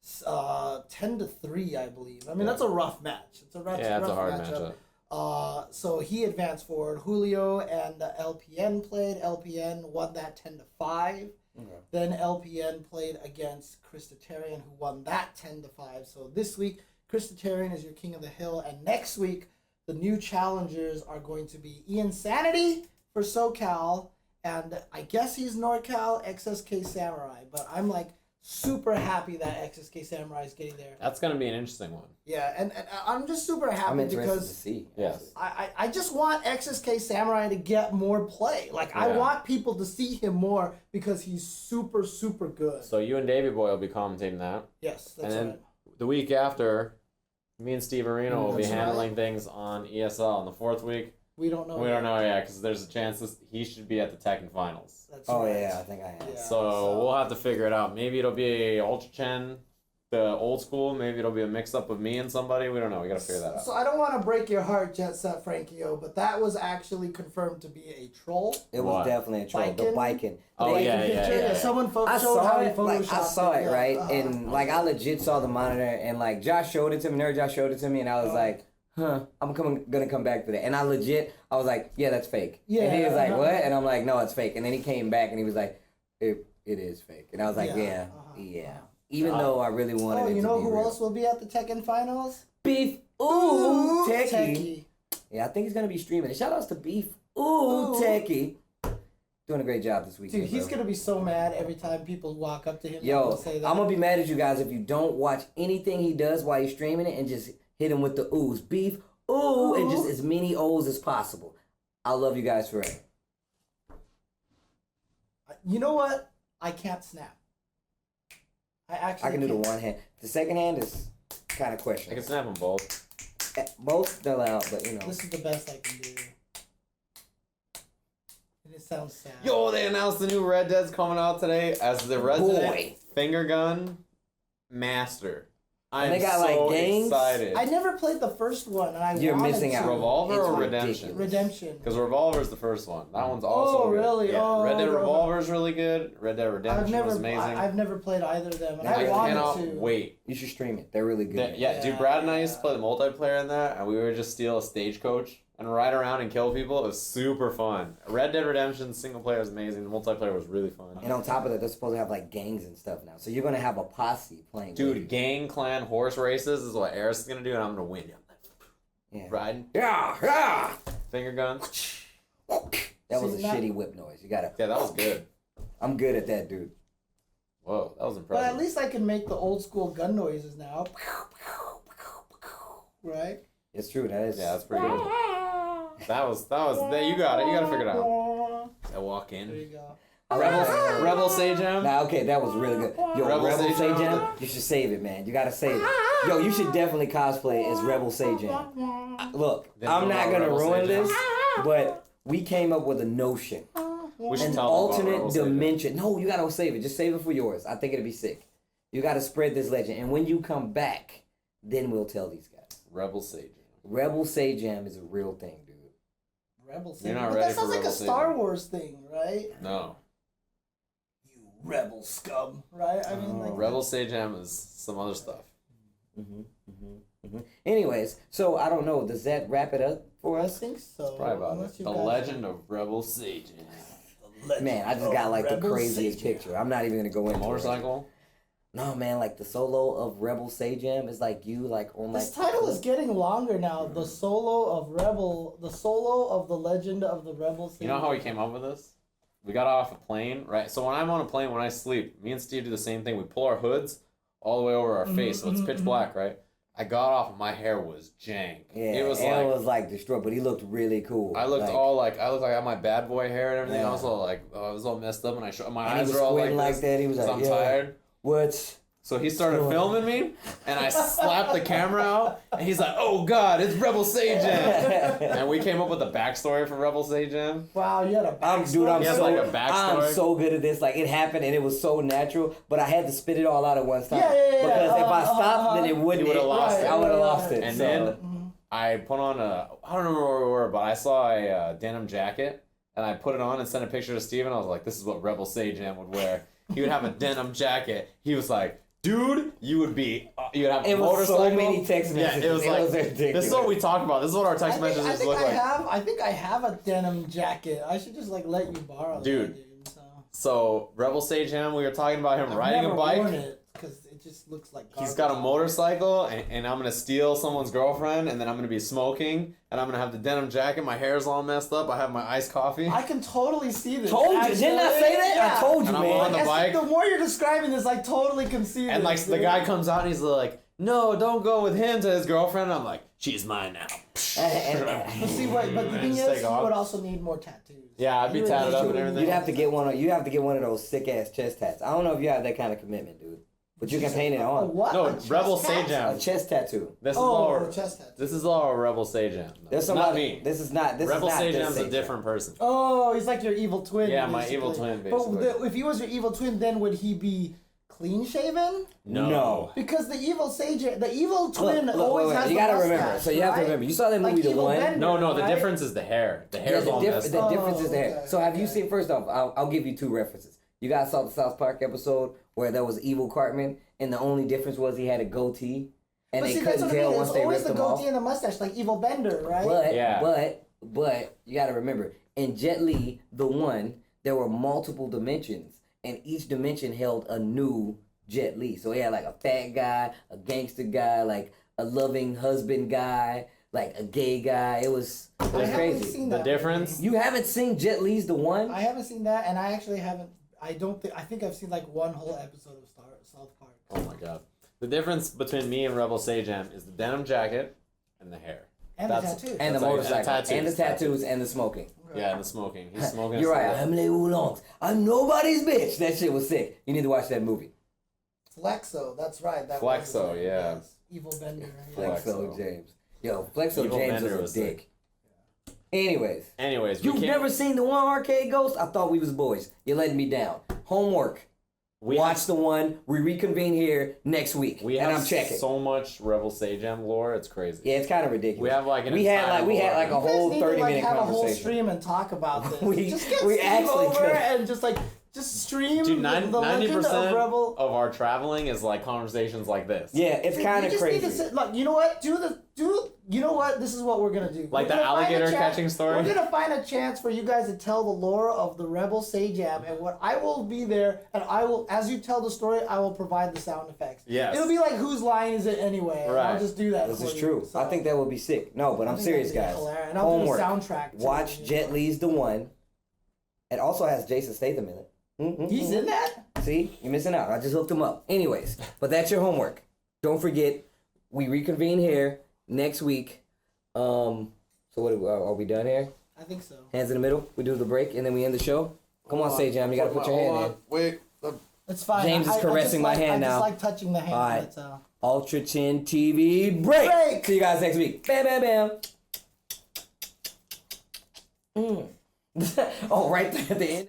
10-3, I believe. I mean, that's a rough match. It's a rough, Yeah, it's a hard matchup. matchup. So he advanced forward. Julio and LPN played. LPN won that 10-5. Okay. Then LPN played against Christitarian, who won that 10-5. So this week, Christitarian is your King of the Hill, and next week, the new challengers are going to be Ian Sanity for SoCal, and I guess he's NorCal XSK Samurai. But I'm like super happy that XSK Samurai is getting there. That's gonna be an interesting one. Yeah, and I'm just super happy I'm interested to because see. Yes. I just want XSK Samurai to get more play. Like, I Yeah. want people to see him more because he's super, super good. So you and Davey Boy will be commentating that. Yes, that's And then right. the week after, me and Steve Areno will be That's right. handling things on ESL. In the 4th week, We don't know. we don't know yet because there's a chance he should be at the Tekken finals. That's Oh right. yeah, I think I am. Yeah. So we'll have to figure it out. Maybe it'll be Ultra Chen, the old school. Maybe it'll be a mix up of me and somebody. We don't know. We gotta figure that out. So I don't want to break your heart, Jet Set Frankio, but that was actually confirmed to be a troll. It What? was definitely a troll. The Biking? biking. Oh, They- yeah, yeah. Someone I showed saw how he it. Like, I photoshopped saw it, yeah. right? Uh-huh. And like I legit saw the monitor, and like Josh showed it to me. Josh showed it to me, and I was like, "Huh, gonna come back for that." And I was like, "Yeah, that's fake." Yeah, And he was like, uh-huh. "What?" And I'm like, "No, it's fake." And then he came back, and he was like, "It is fake." And I was like, Yeah, "Yeah, uh-huh. yeah." Even though I really wanted Oh, it you to know be who real. else will be at the Tekken finals? Beef. Ooh, Techie. Techie. Yeah, I think he's gonna be streaming. Shout outs to Beef. Ooh, Techie. Doing a great job this weekend. Dude, he's bro. gonna be so mad every time people walk up to him. Yo, and say that. I'm gonna be mad at you guys if you don't watch anything he does while he's streaming it and just hit him with the oohs. Beef, ooh, and just as many O's as possible. I love you guys forever. You know what? I can't snap. I I can do the can't. one hand. The second hand is kind of I can questionable. snap them both. Both they're loud, but you know. This is the best I can do. And it sounds sad. Yo, they announced the new Red Dead's coming out today as the Resident Boy. Finger Gun Master. I'm they got, so like, gangs? excited. I never played the first one, and I You're wanted missing to. out. Revolver It's or ridiculous. Redemption? Redemption. Because Revolver is the first one. That one's also Oh, good. really? Yeah. Oh, Red Dead no. Revolver is really good. Red Dead Redemption was amazing. I've never played either of them, and I I wanted cannot to. wait. You should stream it. They're really good. Yeah, dude, Yeah, Brad and I used to yeah. play the multiplayer in that, and we would just steal a stagecoach and ride around and kill people. It was super fun. Red Dead Redemption single player was amazing. The multiplayer was really fun. And on top of that, they're supposed to have like gangs and stuff now. So you're gonna have a posse playing. with Dude, you. gang clan horse races is what Eris is gonna do, and I'm gonna win. Yeah. Riding, Yeah. finger gun. That was a See, that- shitty whip noise. You gotta. Yeah, that was good. I'm good at that, dude. Whoa, that was But impressive. at least I can make the old school gun noises now. Right? It's true. That is. Yeah, that's pretty good. That was. You got it. You gotta figure it out. I walk There you in. go. Rebel Sajam. Nah, okay, that was really good. Yo, Rebel Rebel Sajam. Sajam, you should save it, man. You gotta save it. Yo, you should definitely cosplay as Rebel Sajam. Look, Then I'm what not about gonna Rebel ruin Sajam? this, but we came up with a notion. We should An tell them about alternate Rebel Sajam. dimension. No, you gotta save it. Just save it for yours. I think it'd be sick. You gotta spread this legend. And when you come back, then we'll tell these guys. Rebel Sajam. Rebel Sajam is a real thing, dude. Rebel You're Sajam. not But ready that sounds for like a Rebel Star Sajam. Wars thing, right? No. You rebel scum, right? I mean, like Rebel Sajam is some other stuff. Anyways, so I don't know. Does that wrap it up for I us? think so. Probably about Unless it. you The guys- Legend of Rebel Sajam. Man, I just got like the Rebel craziest Sajam. picture. I'm not even gonna go into it. Motorcycle. No, man, like the solo of Rebel Sajam is like you, like on like. This title is getting longer now. The solo of the Legend of the Rebel. You know how we came up with this? We got off a plane, right? So when I'm on a plane, when I sleep, me and Steve do the same thing. We pull our hoods all the way over our face, so it's pitch black, right? I got off and my hair was jank. Yeah, it was and like it was like destroyed, but he looked really cool. I looked like, I looked like I had my bad boy hair and everything. Yeah. I was all like, I was all messed up, and my And he eyes was were all like squinting like this, that. He was 'cause like, I'm yeah. tired. What? So he started Sure. filming me, and I slapped the camera out, and he's like, "Oh God, it's Rebel Sajam!" And we came up with a backstory for Rebel Sajam. Wow, you had a I'm backstory? He has, like, a I'm backstory. so good at this. Like it happened and it was so natural, but I had to spit it all out at one time. Yeah. Because if I stopped, then it wouldn't. You would've lost it. I would have lost it. And so. then I put on I don't remember where we were, but I saw a denim jacket, and I put it on and sent a picture to Steven. I was like, "This is what Rebel Sajam would wear." He would have a denim jacket. He was like, "Dude, you would have a It was motorcycle." so many text messages. Yeah, it was like, ridiculous. this is what we talked about. This is what our text messages look like. I think I have a denim jacket. I should just like let you borrow Dude. that, dude. So. So Rebel Sajam, we were talking about him riding never a bike. worn it. because it just looks like. He's got a motorcycle, and I'm gonna steal someone's girlfriend, and then I'm gonna be smoking, and I'm gonna have the denim jacket. My hair's all messed up. I have my iced coffee. I can totally see this. Told you, didn't I say that? Yeah. I told you, And I'm man. on the bike. The more you're describing this, I totally can see And like this, the dude. guy comes out and he's like, "No, don't go with him," to his girlfriend. And I'm like, "She's mine now." But see what? But the thing Just is, take you off. would also need more tattoos. Yeah, I'd be You tatted really up and should. everything. You'd have to get one. You have to get one of those sick ass chest tats. I don't know if you have that kind of commitment, dude. But you can paint it A on. what? No, A chest Rebel tat? A Sajam. chest tattoo. This is Oh, all. a chest tattoo. This is all Rebel Sajam. There's Not somebody. me. This is not. This Rebel is not this Sajam's a Sajam. different person. Oh, he's like your evil twin. Yeah, my basically. evil twin, But basically. if he was your evil twin, then would he be clean shaven? No. Because the evil the evil twin Look, always has you the gotta mustache, remember. So you have to right? remember. You saw that Like movie, The Evil One. Bender, No, the right? difference is the hair. The hair's Yeah, all messed the up. difference is there. okay, So have you okay. seen? First off, I'll give you two references. You guys saw the South Park episode where there was evil Cartman, and the only difference was he had a goatee, and But they see, that's couldn't what I tell mean. once It's they always ripped the him off. goatee and the mustache, like Evil Bender, right? But you got to remember, in Jet Li, the One, there were multiple dimensions, and each dimension held a new Jet Li. So he had like a fat guy, a gangster guy, like a loving husband guy, like a gay guy. It was I haven't crazy. seen The that difference. movie. You haven't seen Jet Li's The One? I haven't seen that, and I actually haven't. I think I've seen like one whole episode of South Park. Oh my god. The difference between me and Rebel Sajam is the denim jacket and the hair. And the tattoo. And the That's like- motorcycle, and and the tattoos. tattoos, and the smoking. Yeah, and the smoking. He's smoking. You're a right. cigarette. I'm Les Oolongs. I'm nobody's bitch. That shit was sick. You need to watch that movie. Flexo, that's right. That Flexo, was, yeah. yes. Evil Bender. Flex. Flexo James. Yo, Flexo Evil James Bender was a was dick. Anyways, Anyways, we you've can't- never seen The One Arcade Ghost? I thought we was boys. You're letting me down. Homework. we Watch have, The One. We reconvene here next week. we and have I'm checking. so much Rebel Sajam lore. It's crazy. Yeah, it's kind of ridiculous. We have like an we had entire like lore. a You guys whole need 30-minute to have a whole conversation. stream and talk about this. We- just get we Steve actually over could. and just stream Dude, the legend of 90% Rebel. of our traveling is like conversations like this. Yeah, it's kind You of just need to crazy. sit, look, you know what? You know what? This is what we're gonna do. Like We're the gonna find a alligator chance- catching story? We're gonna find a chance for you guys to tell the lore of the Rebel Sajam, and what I will be there, and I will, as you tell the story, I will provide the sound effects. Yes. It'll be like whose line is it anyway? and I'll Right. just do that. This for is you. true. So, I think that would be sick. No, but I I'm think serious, that'd be guys. hilarious. And I'll Homework. do the soundtrack. Too, Watch Jet Li's The One. It also has Jason Statham in it. He's in that. See, you're missing out. I just hooked him up. Anyways, but that's your homework. Don't forget, we reconvene here next week. So what are we done here? I think so. Hands in the middle. We do the break and then we end the show. Come on, Sajam, you gotta put your hand in. Wait. It's fine. James is I caressing just my like, hand I now. just like touching the hand. All right. That's all. Ultra Chin TV break. Break. See you guys next week. Bam, bam, bam. Oh, right there at the end.